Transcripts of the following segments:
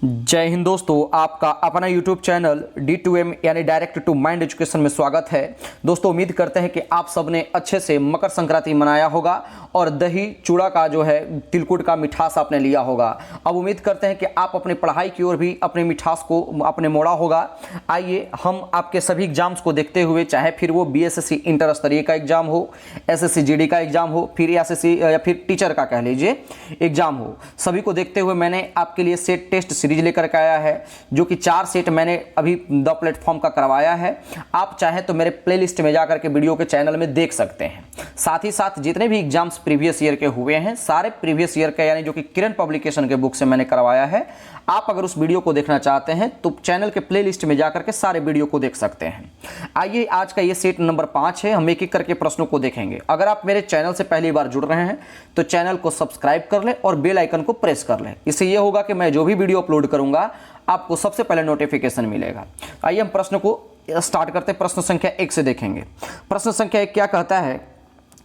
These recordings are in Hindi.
जय हिंद दोस्तों, आपका अपना YouTube चैनल D2M यानी डायरेक्ट टू माइंड एजुकेशन में स्वागत है। दोस्तों उम्मीद करते हैं कि आप सबने अच्छे से मकर संक्रांति मनाया होगा और दही चूड़ा का जो है तिलकुट का मिठास आपने लिया होगा। अब उम्मीद करते हैं कि आप अपनी पढ़ाई की ओर भी अपने मिठास को आपने मोड़ा होगा। आइए हम आपके सभी एग्जाम्स को देखते हुए, चाहे फिर वो BSSC इंटर स्तरीय का एग्जाम हो, SSC GD का एग्जाम हो, फिर SSC या फिर टीचर का कह लीजिए एग्जाम हो, सभी को देखते हुए मैंने आपके लिए सेट टेस्ट सीरीज लेकर के आया है, जो कि 4 सेट मैंने अभी द प्लेटफॉर्म का करवाया है। आप चाहे तो मेरे प्लेलिस्ट में जाकर के वीडियो के चैनल में देख सकते हैं। साथ ही साथ जितने भी एग्जाम्स प्रीवियस ईयर के हुए हैं, सारे प्रीवियस ईयर के यानी जो कि किरण पब्लिकेशन के बुक से मैंने करवाया है। आप अगर उस वीडियो को देखना चाहते हैं तो चैनल के प्लेलिस्ट में जाकर के सारे वीडियो को देख सकते हैं। आइए आज का ये सेट नंबर 5 है, हम एक एक करके प्रश्नों को देखेंगे। अगर आप मेरे चैनल से पहली बार जुड़ रहे हैं तो चैनल को सब्सक्राइब कर लें और बेल आइकन को प्रेस कर लें। इससे ये होगा कि मैं जो भी वीडियो अपलोड करूंगा आपको सबसे पहले नोटिफिकेशन मिलेगा। आइए हम प्रश्न को स्टार्ट करते हैं। प्रश्न संख्या 1 से देखेंगे। प्रश्न संख्या 1 क्या कहता है,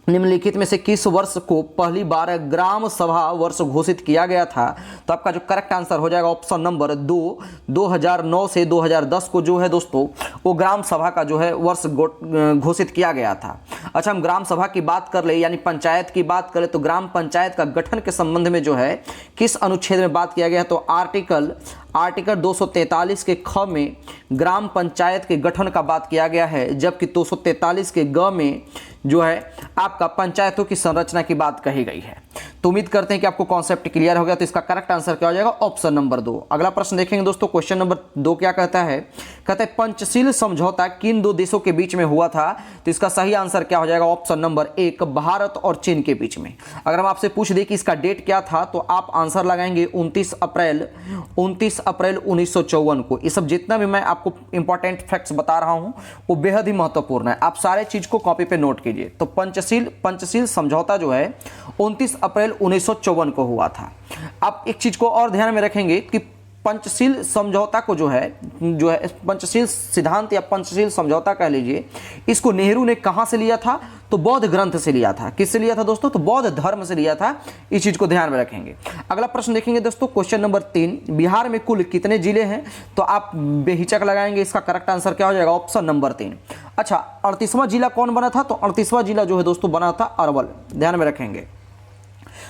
निम्नलिखित में से किस वर्ष को पहली बार ग्राम सभा वर्ष घोषित किया गया था? तो आपका जो करेक्ट आंसर हो जाएगा ऑप्शन नंबर 2, 2009 से 2010 को जो है दोस्तों वो ग्राम सभा का जो है वर्ष घोषित किया गया था। अच्छा, हम ग्राम सभा की बात कर ले यानी पंचायत की बात करें तो ग्राम पंचायत का गठन के संबंध में जो है किस अनुच्छेद में बात किया गया है? तो आर्टिकल 243 के ख में ग्राम पंचायत के गठन का बात किया गया है, जबकि 243 के ग में जो है आपका पंचायतों की संरचना की बात कही गई है। तो उम्मीद करते हैं कि आपको कॉन्सेप्ट क्लियर हो गया। तो इसका करेक्ट आंसर क्या हो जाएगा? Option number 2। अगला प्रश्न देखेंगे दोस्तों। क्वेश्चन नंबर 2 क्या कहता है? कहता है पंचशील समझौता किन 2 देशों के बीच में हुआ था? तो इसका सही आंसर क्या हो जाएगा? ऑप्शन नंबर 1, भारत और चीन के बीच में। अगर हम आपसे पूछ दें कि इसका डेट क्या था तो आप आंसर लगाएंगे 29 अप्रैल 1954 को। ये सब जितना भी मैं आपको इंपॉर्टेंट फैक्ट्स बता रहा हूं वो बेहद ही महत्वपूर्ण है। आप सारे चीज को कॉपी पे नोट कीजिए। तो पंचशील समझौता जो है 29 अप्रैल 1954 को हुआ था। आप एक चीज को और ध्यान में रखेंगे कि पंचशील समझौता को जो है पंचशील सिद्धांत या पंचशील समझौता कह लीजिए, इसको नेहरू ने कहां से लिया था? तो बौद्ध ग्रंथ से लिया था। किससे लिया था दोस्तों? तो बौद्ध धर्म से लिया था। इस चीज को ध्यान में रखेंगे। अगला प्रश्न देखेंगे दोस्तों। क्वेश्चन नंबर 3, बिहार में कुल कितने जिले हैं? तो आप बेहिचक लगाएंगे। इसका करेक्ट आंसर क्या हो जाएगा? Option number 3। अच्छा, 38वां जिला कौन बना था? तो 38वां जिला जो है दोस्तों बना था अरवल। ध्यान में रखेंगे।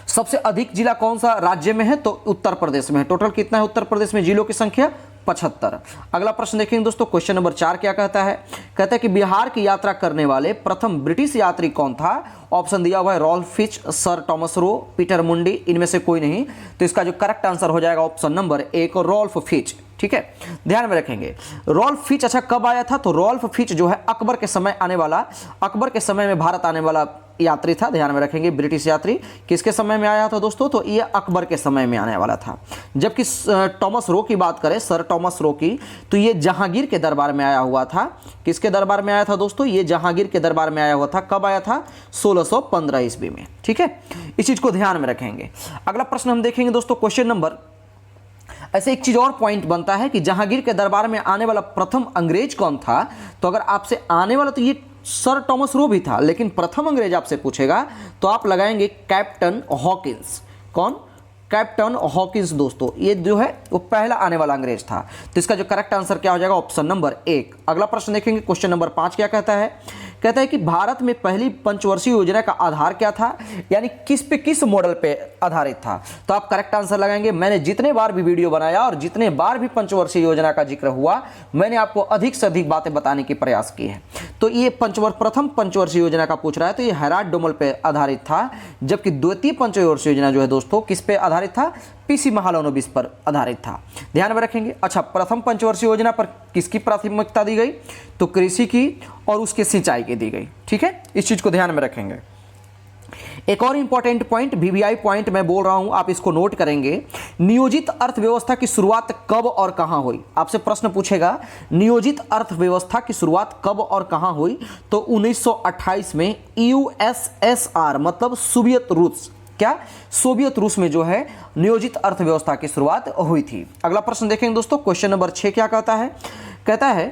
सबसे अधिक जिला कौन सा राज्य में है? तो उत्तर प्रदेश में है। टोटल कितना है उत्तर प्रदेश में जिलों की संख्या? 75। अगला प्रश्न देखेंगे दोस्तों। क्वेश्चन नंबर 4 क्या कहता है? कहता है कि बिहार की यात्रा करने वाले प्रथम ब्रिटिश यात्री कौन था? ऑप्शन दिया हुआ है Ralph Fitch, sir Thomas Roe, Peter Mundy, इनमें से कोई नहीं। तो इसका जो करेक्ट आंसर हो जाएगा ऑप्शन नंबर 1, रॉल्फ फिच। ठीक है, ध्यान में रखेंगे। रॉल्फ फिच अच्छा कब आया था? तो रॉल्फ फिच जो है अकबर के समय में भारत आने वाला यात्री था। ध्यान में रखेंगे, ब्रिटिश यात्री किसके समय में आया था दोस्तों? तो ये अकबर के समय में आने वाला था। जबकि टॉमस रो की बात करें, सर टॉमस रो की, तो ये जहांगीर के दरबार में आया हुआ था। किसके दरबार में आया था दोस्तों? ये जहांगीर के दरबार में आया हुआ था। कब आया था? 1615 ईस्वी में। ठीक है, इस चीज को ध्यान में रखेंगे। अगला प्रश्न हम देखेंगे दोस्तों। क्वेश्चन नंबर, ऐसे एक चीज और पॉइंट बनता है कि जहांगीर के दरबार में आने वाला प्रथम अंग्रेज कौन था? तो अगर आपसे आने वाला तो ये सर टॉमस रो भी था, लेकिन प्रथम अंग्रेज आपसे पूछेगा तो आप लगाएंगे कैप्टन हॉकिंस। कौन? कैप्टन हॉकिंस दोस्तों, ये जो है वो पहला आने वाला अंग्रेज था। तो इसका जो करेक्ट आंसर क्या हो जाएगा? Option number 1। अगला प्रश्न देखेंगे। क्वेश्चन नंबर 5 क्या कहता है? कहता है कि भारत में पहली पंचवर्षीय योजना का आधार क्या था, यानी किस मॉडल पे आधारित था? तो आप करेक्ट आंसर लगाएंगे। मैंने जितने बार भी वीडियो बनाया और जितने बार भी पंचवर्षीय योजना का जिक्र हुआ, मैंने आपको अधिक से अधिक बातें बताने की प्रयास की है। तो ये प्रथम पंचवर्षीय योजना का पूछ रहा है तो ये हैराल्ड डोमल पे आधारित था, जबकि द्वितीय पंचवर्षीय योजना जो है दोस्तों किस पे आधारित था? PC महालनोबिस पर आधारित था। ध्यान में रखेंगे। अच्छा, प्रथम पंचवर्षीय योजना पर किसकी प्राथमिकता दी गई? तो कृषि की और उसके सिंचाई की दी गई। ठीक है, इस चीज को ध्यान में रखेंगे। एक और इंपॉर्टेंट पॉइंट, VVI पॉइंट मैं बोल रहा हूं, आप इसको नोट करेंगे। नियोजित अर्थव्यवस्था की शुरुआत कब और कहां हुई? आपसे प्रश्न पूछेगा नियोजित अर्थव्यवस्था की शुरुआत कब और कहां हुई? तो 1928 में USSR मतलब सोवियत रूस, क्या सोवियत रूस में जो है नियोजित अर्थव्यवस्था की शुरुआत हुई थी। अगला प्रश्न देखेंगे दोस्तों। क्वेश्चन नंबर 6 क्या कहता है? कहता है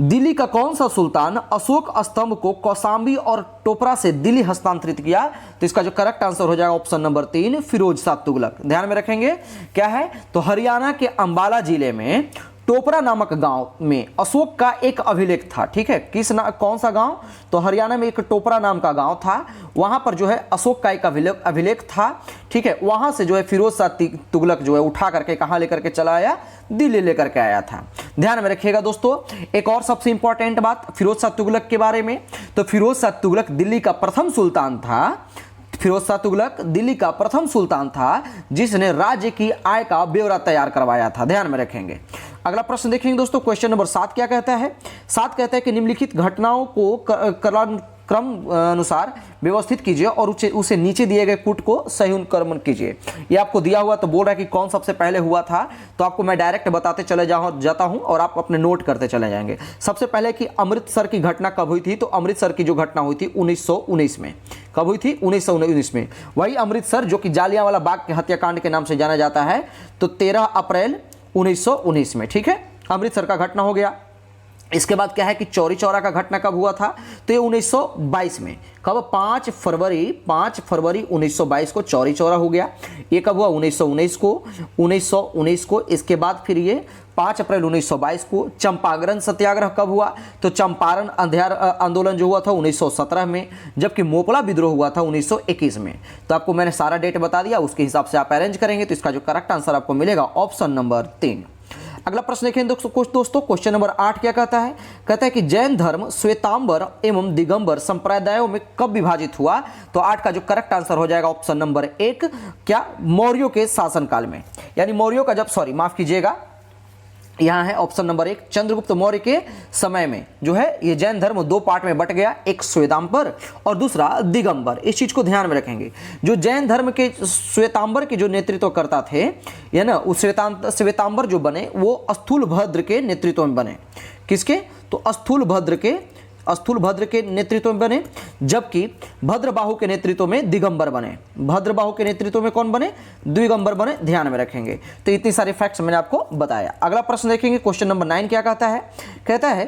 दिल्ली का कौन सा सुल्तान अशोक स्तंभ को कौशाम्बी और टोपरा से दिल्ली हस्तांतरित किया? तो इसका जो करेक्ट आंसर हो जाएगा ऑप्शन नंबर 3 फिरोज शाह तुगलक। ध्यान में रखेंगे क्या है, तो हरियाणा के अंबाला जिले में टोपरा नामक गांव में अशोक का एक अभिलेख था। ठीक है, कौन सा गांव? तो हरियाणा में एक टोपरा नाम का गांव था, वहां पर जो है अशोक का एक अभिलेख था। ठीक है, वहां से जो है फिरोज शाह तुगलक जो है उठा करके कहां लेकर के चला आया? दिल्ली लेकर के आया था। ध्यान में रखिएगा दोस्तों, एक और सबसे इंपॉर्टेंट बात फिरोज शाह तुगलक के बारे में, तो फिरोज शाह तुगलक दिल्ली का प्रथम सुल्तान था। फिरोज शाह तुगलक दिल्ली का प्रथम सुल्तान था जिसने राज्य की आय का ब्यौरा तैयार करवाया था। ध्यान में रखेंगे। अगला प्रश्न देखेंगे दोस्तों, क्वेश्चन नंबर 7 क्या कहता है? 7 कहता है कि निम्नलिखित घटनाओं को क्रम अनुसार व्यवस्थित कीजिए और उसे नीचे दिए गए कूट को सही अनुक्रमण कीजिए। ये आपको दिया हुआ तो बोल रहा है कि कौन सबसे पहले हुआ था, तो आपको मैं डायरेक्ट बताते चले जाता हूं और आप अपने नोट करते चले जाएंगे। सबसे पहले कि अमृतसर की घटना कब हुई थी? तो अमृतसर की जो घटना हुई थी 1919 में। कब हुई थी? 1919 में। वही अमृतसर जो कि जालियांवाला बाग के हत्याकांड के नाम से जाना जाता है, तो 13 अप्रैल 1919 में। ठीक है, अमृतसर का घटना हो गया। इसके बाद क्या है कि चौरी चौरा का घटना कब हुआ था? तो ये 1922 में। कब? 5 फरवरी 1922 को चौरी चौरा हो गया। ये कब हुआ? 1919 को। इसके बाद फिर ये 5 अप्रैल 1922 को। चंपारण सत्याग्रह कब हुआ? तो चंपारण आंदोलन जो हुआ था 1917 में, जबकि मोपला विद्रोह हुआ था 1921 में। तो आपको मैंने सारा डेट बता दिया, उसके हिसाब से आप अरेंज करेंगे तो इसका जो करेक्ट आंसर आपको मिलेगा ऑप्शन नंबर 3। अगला प्रश्न देखें दोस्तों, क्वेश्चन नंबर 8 क्या कहता है? कहता है कि जैन धर्म श्वेतांबर एवं दिगंबर संप्रदायों में कब विभाजित हुआ? तो 8 का जो करेक्ट आंसर हो जाएगा ऑप्शन नंबर 1, क्या? मौर्यों के शासनकाल में, यानी मौर्यों का माफ कीजिएगा, यहां है ऑप्शन नंबर 1, चंद्रगुप्त मौर्य के समय में जो है ये जैन धर्म 2 पार्ट में बट गया, एक श्वेतांबर और दूसरा दिगंबर। इस चीज को ध्यान में रखेंगे। जो जैन धर्म के श्वेतांबर के जो नेतृत्व करता थे, ये ना उस श्वेतांबर जो बने वो स्थूलभद्र के नेतृत्व में बने। किसके? तो स्थूलभद्र के नेतृत्व में बने, जबकि भद्रबाहु के नेतृत्व में दिगंबर बने। भद्रबाहु के नेतृत्व में कौन बने? दिगंबर बने। ध्यान में रखेंगे। तो इतनी सारी फैक्ट्स मैंने आपको बताया। अगला प्रश्न देखेंगे, क्वेश्चन नंबर 9 क्या कहता है? कहता है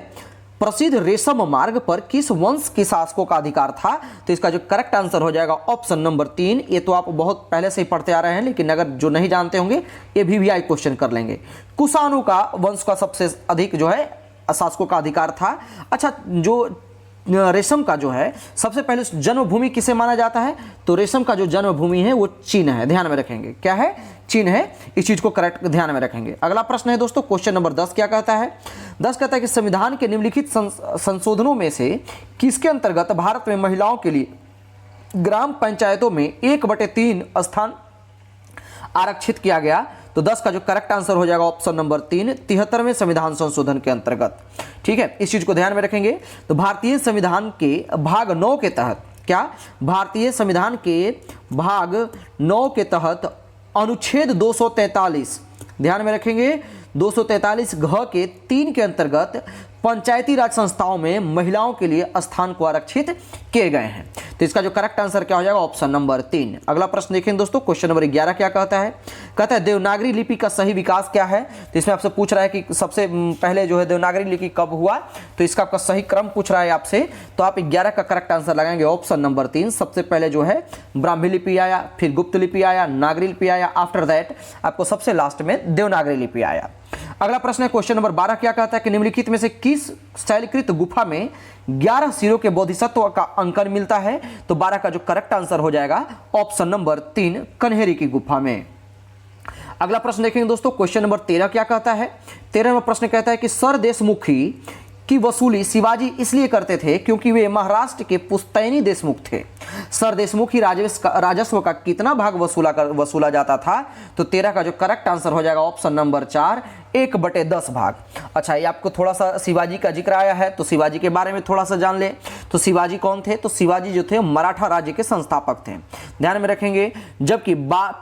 प्रसिद्ध रेशम मार्ग पर किस वंश के शासकों का अधिकार था? तो इसका जो करेक्ट आंसर हो जाएगा ऑप्शन नंबर 3। ये तो आप बहुत पहले से ही पढ़ते आ रहे हैं, लेकिन अगर जो नहीं जानते होंगे ये VVI क्वेश्चन कर लेंगे। कुषाणु का वंश का सबसे अधिक जो है शासकों का अधिकार था। अच्छा, जो रेशम का जो है सबसे पहले जन्मभूमि किसे माना जाता है? तो रेशम का जो जन्मभूमि है वो चीन है। ध्यान में रखेंगे, क्या है? चीन है। इस चीज को करेक्ट ध्यान में रखेंगे। अगला प्रश्न है दोस्तों, क्वेश्चन नंबर 10 क्या कहता है? 10 कहता है कि संविधान के निम्नलिखित संशोधनों में से किसके अंतर्गत भारत में महिलाओं के लिए ग्राम पंचायतों में 1/3 स्थान आरक्षित किया गया? तो 10 का जो करेक्ट आंसर हो जाएगा ऑप्शन नंबर 3, 73वें संविधान संशोधन के अंतर्गत। ठीक है, इस चीज को ध्यान में रखेंगे। तो भारतीय संविधान के भाग 9 के तहत, क्या? भारतीय संविधान के भाग 9 के तहत अनुच्छेद 243, ध्यान में रखेंगे, 243 घ के 3 के अंतर्गत पंचायती राज संस्थाओं में महिलाओं के लिए स्थान को आरक्षित किए गए हैं। तो इसका जो करेक्ट आंसर क्या हो जाएगा? Option number 3। अगला प्रश्न देखें दोस्तों, क्वेश्चन नंबर 11 क्या कहता है? कहता है देवनागरी लिपि का सही विकास क्या है? तो इसमें आपसे पूछ रहा है कि सबसे पहले जो है देवनागरी लिपि कब हुआ, तो इसका आपका सही क्रम पूछ रहा है आपसे। तो आप 11 का करेक्ट आंसर लगाएंगे ऑप्शन नंबर 3। सबसे पहले जो है ब्राह्मी लिपि आया, फिर गुप्त लिपि आया, नागरी लिपि आया, आफ्टर दैट आपको सबसे लास्ट में देवनागरी लिपि आया। अगला प्रश्न है क्वेश्चन नंबर 12 क्या कहता है कि निम्नलिखित में से किस शैलकृत गुफा में 11 सिरों के बोधिसत्व का अंकन मिलता है? तो 12 का जो करेक्ट आंसर हो जाएगा ऑप्शन नंबर 3, कन्हेरी की गुफा में। अगला प्रश्न देखेंगे दोस्तों, क्वेश्चन नंबर 13 क्या कहता है? 13वां प्रश्न कहता है कि सर देशमुखी की वसूली शिवाजी इसलिए करते थे क्योंकि वे महाराष्ट्र के पुश्तैनी देशमुख थे। सर देशमुखी राजस्व का कितना भाग वसूला जाता था? तो 13 का जो करेक्ट आंसर हो जाएगा ऑप्शन नंबर 4, 1/10 भाग। अच्छा, ये आपको थोड़ा सा शिवाजी का जिक्र आया है तो शिवाजी के बारे में थोड़ा सा जान ले। तो शिवाजी कौन थे? तो शिवाजी जो थे मराठा राज्य के संस्थापक थे। ध्यान में रखेंगे। जबकि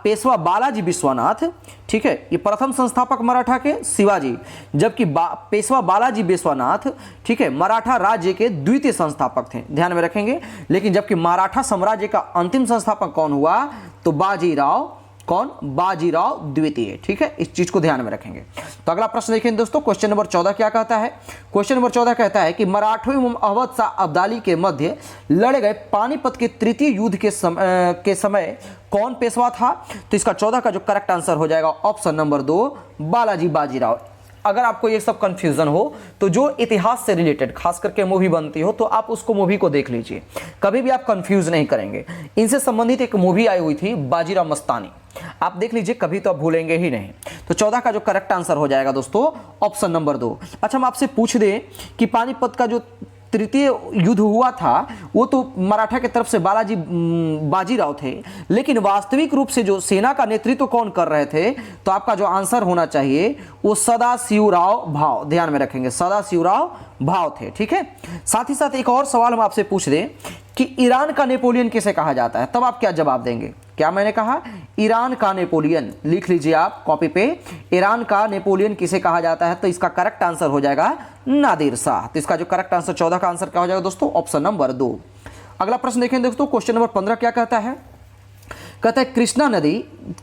पेशवा बालाजी विश्वनाथ, ठीक है, ये प्रथम संस्थापक मराठा के शिवाजी, जबकि पेशवा बालाजी विश्वनाथ, ठीक है, मराठा राज्य के द्वितीय संस्थापक थे। ध्यान में रखेंगे। लेकिन जबकि मराठा साम्राज्य का अंतिम संस्थापक कौन हुआ? तो बाजीराव कौन? बाजीराव द्वितीय। ठीक है, इस चीज को ध्यान में रखेंगे। तो अगला प्रश्न देखिए दोस्तों, क्वेश्चन नंबर 14 क्या कहता है? क्वेश्चन नंबर 14 कहता है कि मराठों एवं अवध शाह अब्दाली के मध्य लड़े गए पानीपत के तृतीय युद्ध के समय कौन पेशवा था? तो इसका 14 का जो करेक्ट आंसर हो जाएगा ऑप्शन नंबर 2, बालाजी बाजीराव। अगर आपको ये सब कंफ्यूजन हो तो जो इतिहास से रिलेटेड खास करके मूवी बनती हो तो आप उसको मूवी को देख लीजिए, कभी भी आप कंफ्यूज नहीं करेंगे। इनसे संबंधित एक मूवी आई हुई थी बाजीराव मस्तानी, आप देख लीजिए, कभी तो आप भूलेंगे ही नहीं। तो 14 का जो करेक्ट आंसर हो जाएगा दोस्तों ऑप्शन नंबर 2। अच्छा, हम आपसे पूछ दें कि पानीपत का जो तृतीय युद्ध हुआ था वो तो मराठा की तरफ से बालाजी बाजीराव थे, लेकिन वास्तविक रूप से जो सेना का नेतृत्व कौन कर रहे थे? तो आपका जो आंसर होना चाहिए वो सदाशिवराव भाव। ध्यान में रखेंगे, सदाशिवराव भाव थे। ठीक है, साथ ही साथ एक और सवाल हम आपसे पूछ दें कि ईरान का नेपोलियन किसे कहा जाता है, तब आप क्या जवाब देंगे? क्या मैंने कहा? ईरान का नेपोलियन। लिख लीजिए आप कॉपी पे, ईरान का नेपोलियन किसे कहा जाता है? तो इसका करेक्ट आंसर हो जाएगा नादिर शाह। तो इसका जो करेक्ट आंसर 14 का आंसर क्या हो जाएगा दोस्तों? Option number 2। अगला प्रश्न देखें दोस्तों, क्वेश्चन नंबर 15 क्या कहता है? कहता है कृष्णा नदी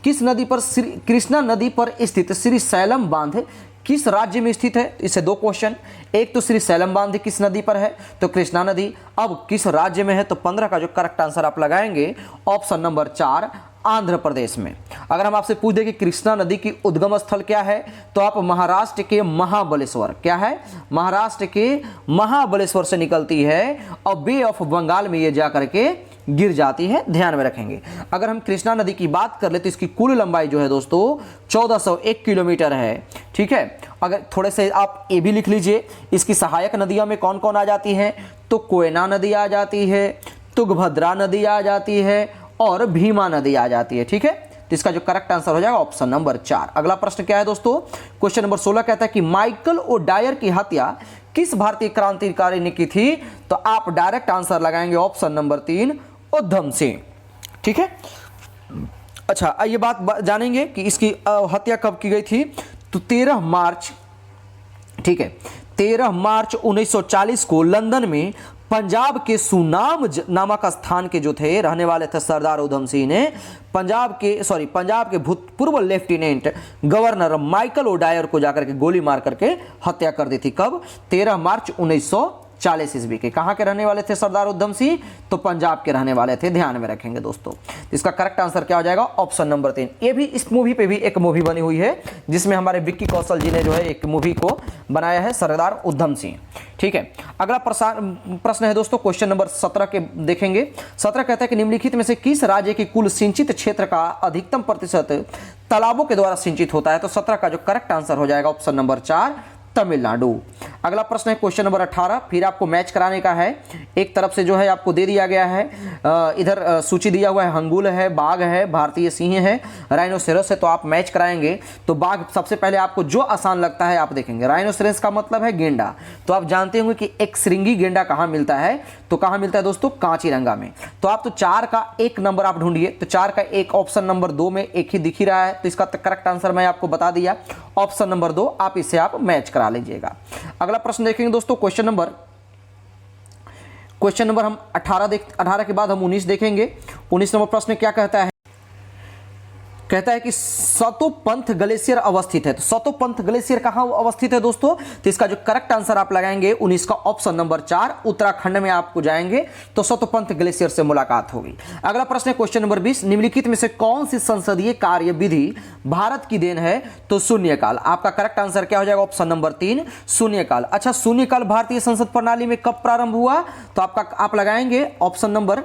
किस नदी पर कृष्णा नदी पर स्थित श्री सैलम बांध किस राज्य में स्थित है? इससे 2 क्वेश्चन, एक तो श्री सैलम बांध किस नदी पर है? तो कृष्णा नदी। अब किस राज्य में है? तो 15 का जो करेक्ट आंसर आप लगाएंगे ऑप्शन नंबर 4, आंध्र प्रदेश में। अगर हम आपसे पूछ दें कि कृष्णा नदी की उद्गम स्थल क्या है, तो आप महाराष्ट्र के महाबलेश्वर, क्या है? महाराष्ट्र के महाबलेश्वर से निकलती है और बे ऑफ बंगाल में ये जा करके गिर जाती है। ध्यान में रखेंगे। अगर हम कृष्णा नदी की बात कर ले तो इसकी कुल लंबाई जो है दोस्तों 1401 किलोमीटर है। ठीक है, अगर थोड़े से आप ये भी लिख लीजिए, इसकी सहायक नदियों में कौन कौन आ जाती हैं? तो कोयना नदी आ जाती है, तुंगभद्रा नदी आ जाती है और भीमा नदी आ जाती है। ठीक है, तो इसका जो करेक्ट आंसर हो जाएगा ऑप्शन नंबर 4। अगला प्रश्न क्या है दोस्तों? क्वेश्चन नंबर 16 कहता है कि माइकल ओडायर की हत्या किस भारतीय क्रांतिकारी ने की थी? तो आप डायरेक्ट आंसर लगाएंगे ऑप्शन नंबर 3, उधम सिंह। ठीक है, अच्छा ये बात जानेंगे कि इसकी हत्या कब की गई थी? तो 13 मार्च, ठीक है, 13 मार्च 1940 को लंदन में पंजाब के सुनाम नामक स्थान के जो थे रहने वाले थे सरदार उधम सिंह ने पंजाब के भूतपूर्व लेफ्टिनेंट गवर्नर माइकल ओडायर को जाकर के गोली मार करके हत्या कर दी थी। कब? 13 मार्च 1940 ईस्वी के। कहाँ के रहने वाले थे सरदार उधम सिंह? तो पंजाब के रहने वाले थे। ध्यान में रखेंगे दोस्तों। इसका करेक्ट आंसर क्या हो जाएगा? Option number 3। ये भी इस मूवी पे भी एक मूवी बनी हुई है जिसमें हमारे विक्की कौशल जी ने जो है एक मूवी को बनाया है, सरदार उधम सिंह। ठीक है, अगला प्रश्न है दोस्तों, क्वेश्चन नंबर 17 के देखेंगे। 17 कहता है कि निम्नलिखित में से किस राज्य की कुल सिंचित क्षेत्र का अधिकतम प्रतिशत तालाबों के द्वारा सिंचित होता है? तो 17 का जो करेक्ट आंसर हो जाएगा ऑप्शन नंबर 4, तमिलनाडु। अगला प्रश्न है क्वेश्चन नंबर 18, फिर आपको मैच कराने का है। एक तरफ से जो है आपको दे दिया गया है, इधर सूची दिया हुआ है, हंगुल है, बाघ है, भारतीय सिंह है, राइनोसेरस है, तो आप मैच कराएंगे। तो बाघ सबसे पहले आपको जो आसान लगता है आप देखेंगे। राइनोसेरस का मतलब है गेंडा, तो आप जानते होंगे कि एक श्रृंगी गेंडा कहाँ मिलता है? तो कहाँ मिलता है दोस्तों? कांचीरंगा में। तो आप तो 4 का एक नंबर आप ढूंढिए, तो 4 का एक ऑप्शन नंबर 2 में एक ही दिख ही रहा है, तो इसका करेक्ट आंसर मैं आपको बता दिया, ऑप्शन नंबर 2। आप इसे आप मैच करा लीजिएगा। अगला प्रश्न देखेंगे दोस्तों, क्वेश्चन नंबर हम 18 के बाद हम 19 देखेंगे। 19 नंबर प्रश्न क्या कहता है? कहता है कि सतोपंथ ग्लेशियर अवस्थित है। तो सतोपंथ ग्लेशियर कहाँ अवस्थित है दोस्तों? तो इसका जो करेक्ट आंसर आप लगाएंगे 19 का ऑप्शन नंबर 4, उत्तराखंड में आपको जाएंगे तो सतोपंथ ग्लेशियर से मुलाकात होगी। अगला प्रश्न है क्वेश्चन नंबर 20, निम्नलिखित में से कौन सी संसदीय कार्य विधि भारत की देन है? तो शून्यकाल। आपका करेक्ट आंसर क्या हो जाएगा? ऑप्शन नंबर 3, शून्यकाल। अच्छा, शून्यकाल भारतीय संसद प्रणाली में कब प्रारंभ हुआ? तो आप लगाएंगे ऑप्शन नंबर,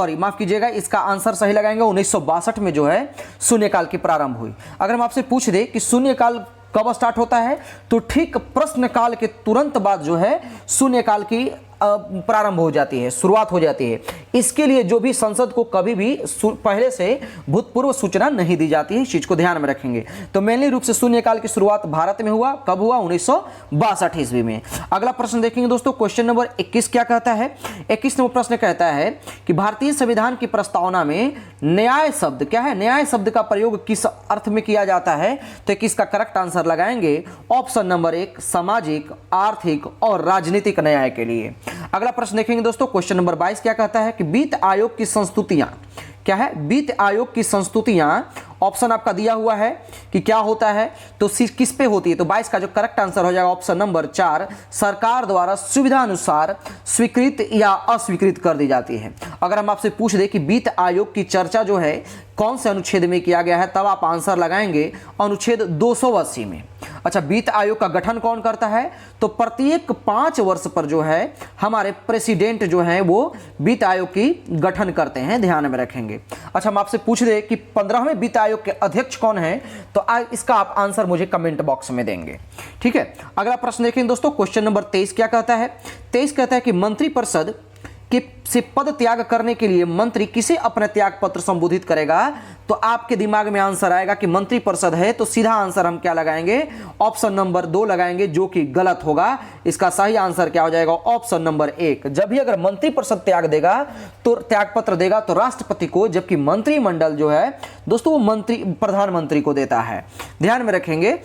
माफ कीजिएगा, इसका आंसर सही लगाएंगे 1962 में जो है शून्यकाल की प्रारंभ हुई। अगर हम आपसे पूछ दे कि शून्यकाल कब स्टार्ट होता है, तो ठीक प्रश्नकाल के तुरंत बाद जो है शून्यकाल की प्रारंभ हो जाती है, शुरुआत हो जाती है। इसके लिए जो भी संसद को कभी भी पहले से भूतपूर्व सूचना नहीं दी जाती है, इस चीज को ध्यान में रखेंगे। तो मेनली रूप से शून्यकाल की शुरुआत भारत में हुआ, कब हुआ? 1962 ईस्वी में। अगला प्रश्न देखेंगे दोस्तों, क्वेश्चन नंबर 21 क्या कहता है? 21 नंबर प्रश्न कहता है कि भारतीय संविधान की प्रस्तावना में न्याय शब्द, क्या है? न्याय शब्द का प्रयोग किस अर्थ में किया जाता है? तो 21 का करेक्ट आंसर लगाएंगे ऑप्शन नंबर 1, सामाजिक, आर्थिक और राजनीतिक न्याय के लिए। अगला प्रश्न देखेंगे दोस्तों, क्वेश्चन नंबर 22 क्या कहता है कि वित्त आयोग की संस्तुतियां, क्या है? वित्त आयोग की संस्तुतियां ऑप्शन आपका दिया हुआ है कि क्या होता है, तो किस पे होती है, तो 22 का जो करेक्ट आंसर हो जाएगा ऑप्शन नंबर 4, सरकार द्वारा सुविधा अनुसार स्वीकृत या अस्वीकृत कर दी जाती है। अगर हम आपसे पूछ दें कि वित्त आयोग की चर्चा जो है कौन से अनुच्छेद में किया गया है, तब आप आंसर लगाएंगे अनुच्छेद 280 में। अच्छा, वित्त आयोग का गठन कौन करता है, तो प्रत्येक 5 वर्ष पर जो है हमारे प्रेसिडेंट जो है वो वित्त आयोग की गठन करते हैं, ध्यान में रखेंगे। अच्छा, हम आपसे पूछ दे कि 15वें वित्त आयोग के अध्यक्ष कौन है, तो इसका आप आंसर मुझे कमेंट बॉक्स में देंगे। ठीक है, अगला प्रश्न देखें दोस्तों, क्वेश्चन नंबर 23 क्या कहता है। 23 कहता है कि मंत्रिपरिषद से पद त्याग करने के लिए मंत्री किसे अपना त्याग पत्र संबोधित करेगा, तो आपके दिमाग में आंसर आएगा कि मंत्रिपरिषद है, तो सीधा आंसर हम क्या लगाएंगे, ऑप्शन नंबर 2 लगाएंगे, जो कि गलत होगा। इसका सही आंसर क्या हो जाएगा, ऑप्शन नंबर 1। जब भी अगर मंत्रिपरिषद त्याग देगा तो त्याग पत्र देगा तो राष्ट्रपति को, जबकि मंत्रिमंडल जो है दोस्तों वो मंत्री प्रधानमंत्री को देता है, ध्यान में रखेंगे।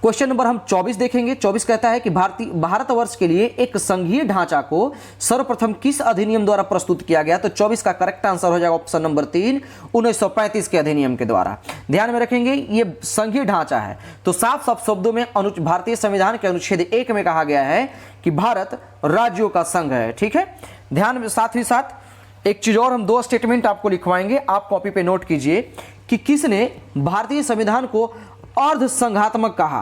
क्वेश्चन नंबर हम 24 देखेंगे। 24 कहता है कि भारतवर्ष के लिए एक संघीय ढांचा को सर्वप्रथम किस अधिनियम द्वारा प्रस्तुत किया गया, तो 24 का करेक्ट आंसर हो जाएगा ऑप्शन नंबर 3, 1935 के अधिनियम के द्वारा। ध्यान में रखेंगे ये संघीय ढांचा है, तो साफ साफ शब्दों में भारतीय संविधान के अनुच्छेद 1 में कहा गया है कि भारत राज्यों का संघ है। ठीक है, ध्यान में, साथ ही साथ एक चीज और, हम 2 स्टेटमेंट आपको लिखवाएंगे, आप कॉपी पे नोट कीजिए कि किसने भारतीय संविधान को अर्ध संघात्मक कहा।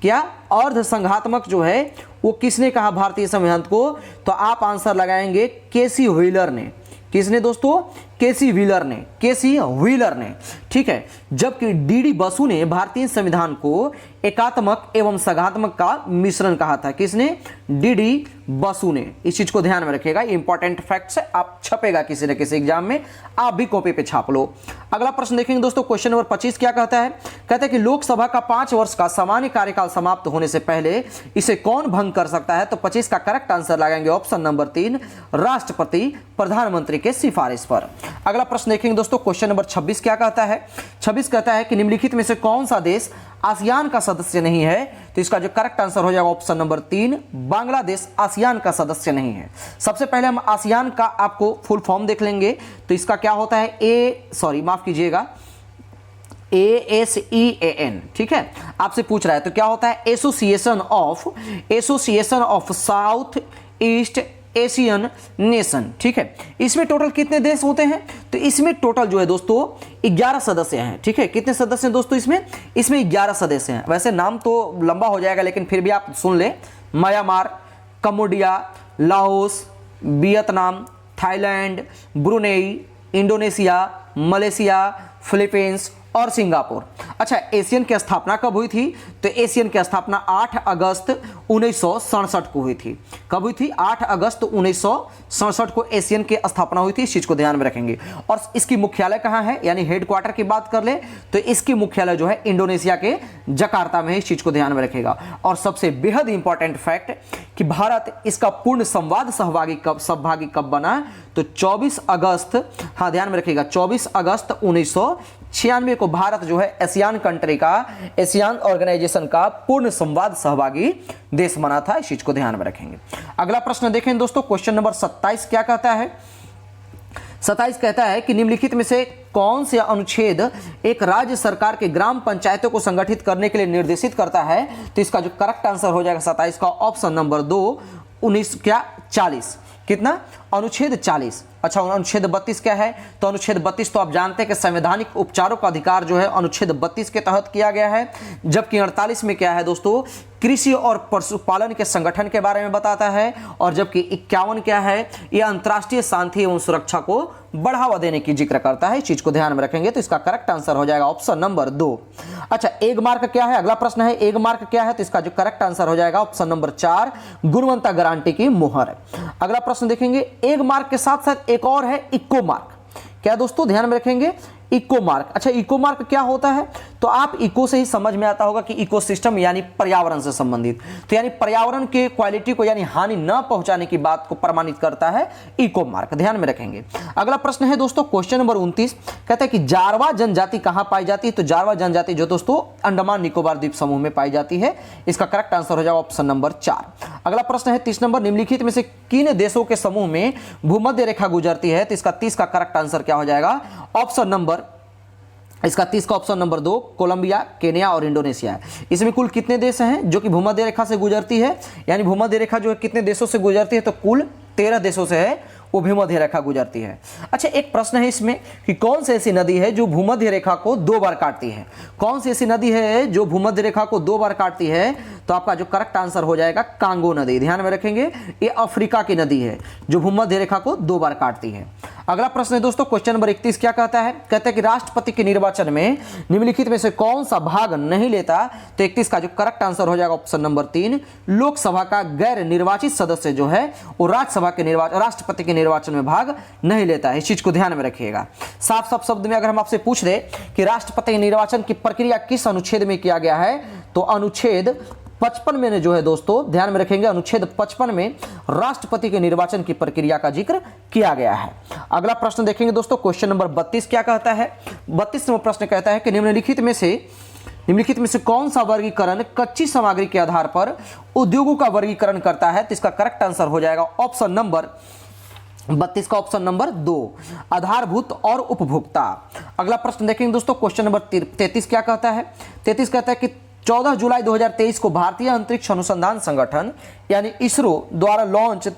क्या अर्ध संघात्मक जो है वो किसने कहा भारतीय संविधान को, तो आप आंसर लगाएंगे केसी व्हीलर ने। किसने दोस्तों, केसी व्हीलर ने, केसी व्हीलर ने। ठीक है, जबकि डीडी बसु ने भारतीय संविधान को एकात्मक एवं सघात्मक का मिश्रण कहा था। किसने, डीडी बसु ने। इस चीज को ध्यान में रखिएगा, इंपॉर्टेंट फैक्ट्स है, आप छपेगा किसी न किसी एग्जाम में, आप भी कॉपी पे छाप लो। अगला प्रश्न देखेंगे दोस्तों, क्वेश्चन नंबर 25 क्या कहता है। कहता है कि लोकसभा का 5 वर्ष का सामान्य कार्यकाल समाप्त होने से पहले इसे कौन भंग कर सकता है, तो 25 का करेक्ट आंसर लगाएंगे ऑप्शन नंबर 3, राष्ट्रपति प्रधानमंत्री के सिफारिश पर। अगला प्रश्न देखेंगे दोस्तों, क्वेश्चन नंबर 26 क्या कहता है। 26 कहता है कि निम्नलिखित में से कौन सा देश आसियान का सदस्य नहीं है, तो इसका जो करेक्ट आंसर हो जाएगा ऑप्शन नंबर 3, बांग्लादेश आसियान का सदस्य नहीं है। सबसे पहले हम आसियान का आपको फुल फॉर्म देख लेंगे, तो इसका क्या होता है, ASEAN। ठीक है, आपसे पूछ रहा है तो क्या होता है, association of south east Asian nation. ठीक है, इसमें टोटल कितने देश होते हैं, तो इसमें टोटल जो है दोस्तों 11 सदस्य हैं। ठीक है, कितने सदस्य हैं दोस्तों इसमें 11 सदस्य हैं। वैसे नाम तो लंबा हो जाएगा, लेकिन फिर भी आप सुन ले, Myanmar, Cambodia, Laos, Vietnam, Thailand, Brunei, Indonesia, Malaysia, Philippines और सिंगापुर। अच्छा, एशियन की स्थापना कब हुई थी, तो एशियन की स्थापना 8 अगस्त 1967 को हुई थी। कब हुई थी, 8 अगस्त 1967 को एशियन की स्थापना हुई थी। इस चीज को ध्यान में रखेंगे। और इसकी मुख्यालय कहां है, यानी हेडक्वार्टर की बात कर ले तो इसकी मुख्यालय जो है इंडोनेशिया के जकार्ता में है। इस चीज को ध्यान में रखेगा। और सबसे बेहद इंपॉर्टेंट फैक्ट कि भारत इसका पूर्ण संवाद सहभागी कब बना, तो 24 अगस्त, हाँ ध्यान में रखिएगा, 24 अगस्त 1996 को भारत जो है एशियान कंट्री का, एशियान ऑर्गेनाइजेशन का पूर्ण संवाद सहभागी देश बना था। इस चीज को ध्यान में रखेंगे। अगला प्रश्न देखें दोस्तों, क्वेश्चन नंबर 27 क्या कहता है। 27 कहता है कि निम्नलिखित में से कौन से अनुच्छेद एक राज्य सरकार के ग्राम पंचायतों को संगठित करने के लिए निर्देशित करता है, तो इसका जो करेक्ट आंसर हो जाएगा 27 का ऑप्शन नंबर 2, 40। कितना, अनुच्छेद 40। अच्छा, अनुच्छेद 32 क्या है, तो अनुच्छेद 32 तो आप जानते हैं कि संवैधानिक उपचारों का अधिकार जो है अनुच्छेद 32 के तहत किया गया है। जबकि 48 में क्या है दोस्तों, कृषि और पशुपालन के संगठन के बारे में बताता है। और जबकि 51 क्या है, यह अंतर्राष्ट्रीय शांति एवं सुरक्षा को बढ़ावा देने की जिक्र करता है। इस चीज को ध्यान में रखेंगे, तो इसका करेक्ट आंसर हो जाएगा ऑप्शन नंबर 2। अच्छा, एक मार्क क्या है, अगला प्रश्न है एक मार्क क्या है, तो इसका जो करेक्ट आंसर हो जाएगा ऑप्शन नंबर 4, गुणवत्ता गारंटी की मुहर। अगला प्रश्न देखेंगे, एक मार्क के साथ साथ एक और है इको मार्क। क्या दोस्तों, ध्यान में रखेंगे, इको मार्क। अच्छा, इको मार्क क्या होता है, तो आप इको से ही समझ में आता होगा कि इकोसिस्टम यानी पर्यावरण से संबंधित, तो यानी पर्यावरण के क्वालिटी को यानी हानि न पहुंचाने की बात को प्रमाणित करता है इको मार्क, ध्यान में रखेंगे। अगला प्रश्न है दोस्तों, क्वेश्चन नंबर 29 कहता है कि जारवा जनजाति कहां पाई जाती है, तो जारवा जनजाति जो दोस्तों अंडमान निकोबार द्वीप समूह में पाई जाती है। इसका करेक्ट आंसर हो जाएगा ऑप्शन नंबर 4। अगला प्रश्न है 30 नंबर, निम्नलिखित में से किन देशों के समूह में भूमध्य रेखा गुजरती है, तो इसका 30 का करेक्ट आंसर क्या हो जाएगा ऑप्शन नंबर इसका 30 का ऑप्शन नंबर 2 कोलंबिया, केन्या और इंडोनेशिया है। इसमें कुल कितने देश हैं जो कि भूमध्य रेखा से गुजरती है, यानी भूमध्य रेखा जो है कितने देशों से गुजरती है, तो कुल 13 देशों से है वो भूमध्य रेखा गुजरती है। अच्छा, एक प्रश्न है इसमें कि कौन सी ऐसी नदी है जो भूमध्य रेखा को 2 बार काटती है? कौन सी ऐसी नदी है जो भूमध्य रेखा को 2 बार काटती है? तो आपका जो करेक्ट आंसर हो जाएगा कांगो नदी। ध्यान में रखेंगे, ये अफ्रीका की नदी है जो भूमध्य रेखा को 2 बार काटती है। अगला प्रश्न है दोस्तों, क्वेश्चन नंबर 31 क्या कहता है? कहता है कि राष्ट्रपति के निर्वाचन में निम्नलिखित में से कौन सा भाग नहीं लेता? तो 31 का जो करेक्ट आंसर हो जाएगा ऑप्शन नंबर 3 लोकसभा का गैर निर्वाचित सदस्य जो है वो राज्यसभा के राष्ट्रपति के निर्वाचन में भाग नहीं लेता है। इस चीज को ध्यान में रखिएगा। साफ साफ शब्द में अगर हम आपसे पूछ दे कि राष्ट्रपति निर्वाचन की प्रक्रिया किस अनुच्छेद में किया गया है, तो अनुच्छेद 55 में जो है दोस्तों, ध्यान में रखेंगे, अनुच्छेद 55 में राष्ट्रपति के निर्वाचन की प्रक्रिया का जिक्र किया गया है। अगला प्रश्न देखेंगे दोस्तों, क्वेश्चन नंबर 32 क्या कहता है? 32वां प्रश्न कहता है कि निम्नलिखित में से कौन सा वर्गीकरण कच्ची सामग्री के आधार पर उद्योगों का वर्गीकरण करता है? तो इसका करेक्ट आंसर हो जाएगा ऑप्शन नंबर 32 का ऑप्शन नंबर 2 आधारभूत और उपभोक्ता। अगला प्रश्न देखेंगे दोस्तों, क्वेश्चन नंबर 33 क्या कहता है? 33 कहता है कि 14 जुलाई 2023 को भारतीय अंतरिक्ष अनुसंधान संगठन यानी इसरो द्वारा लॉन्च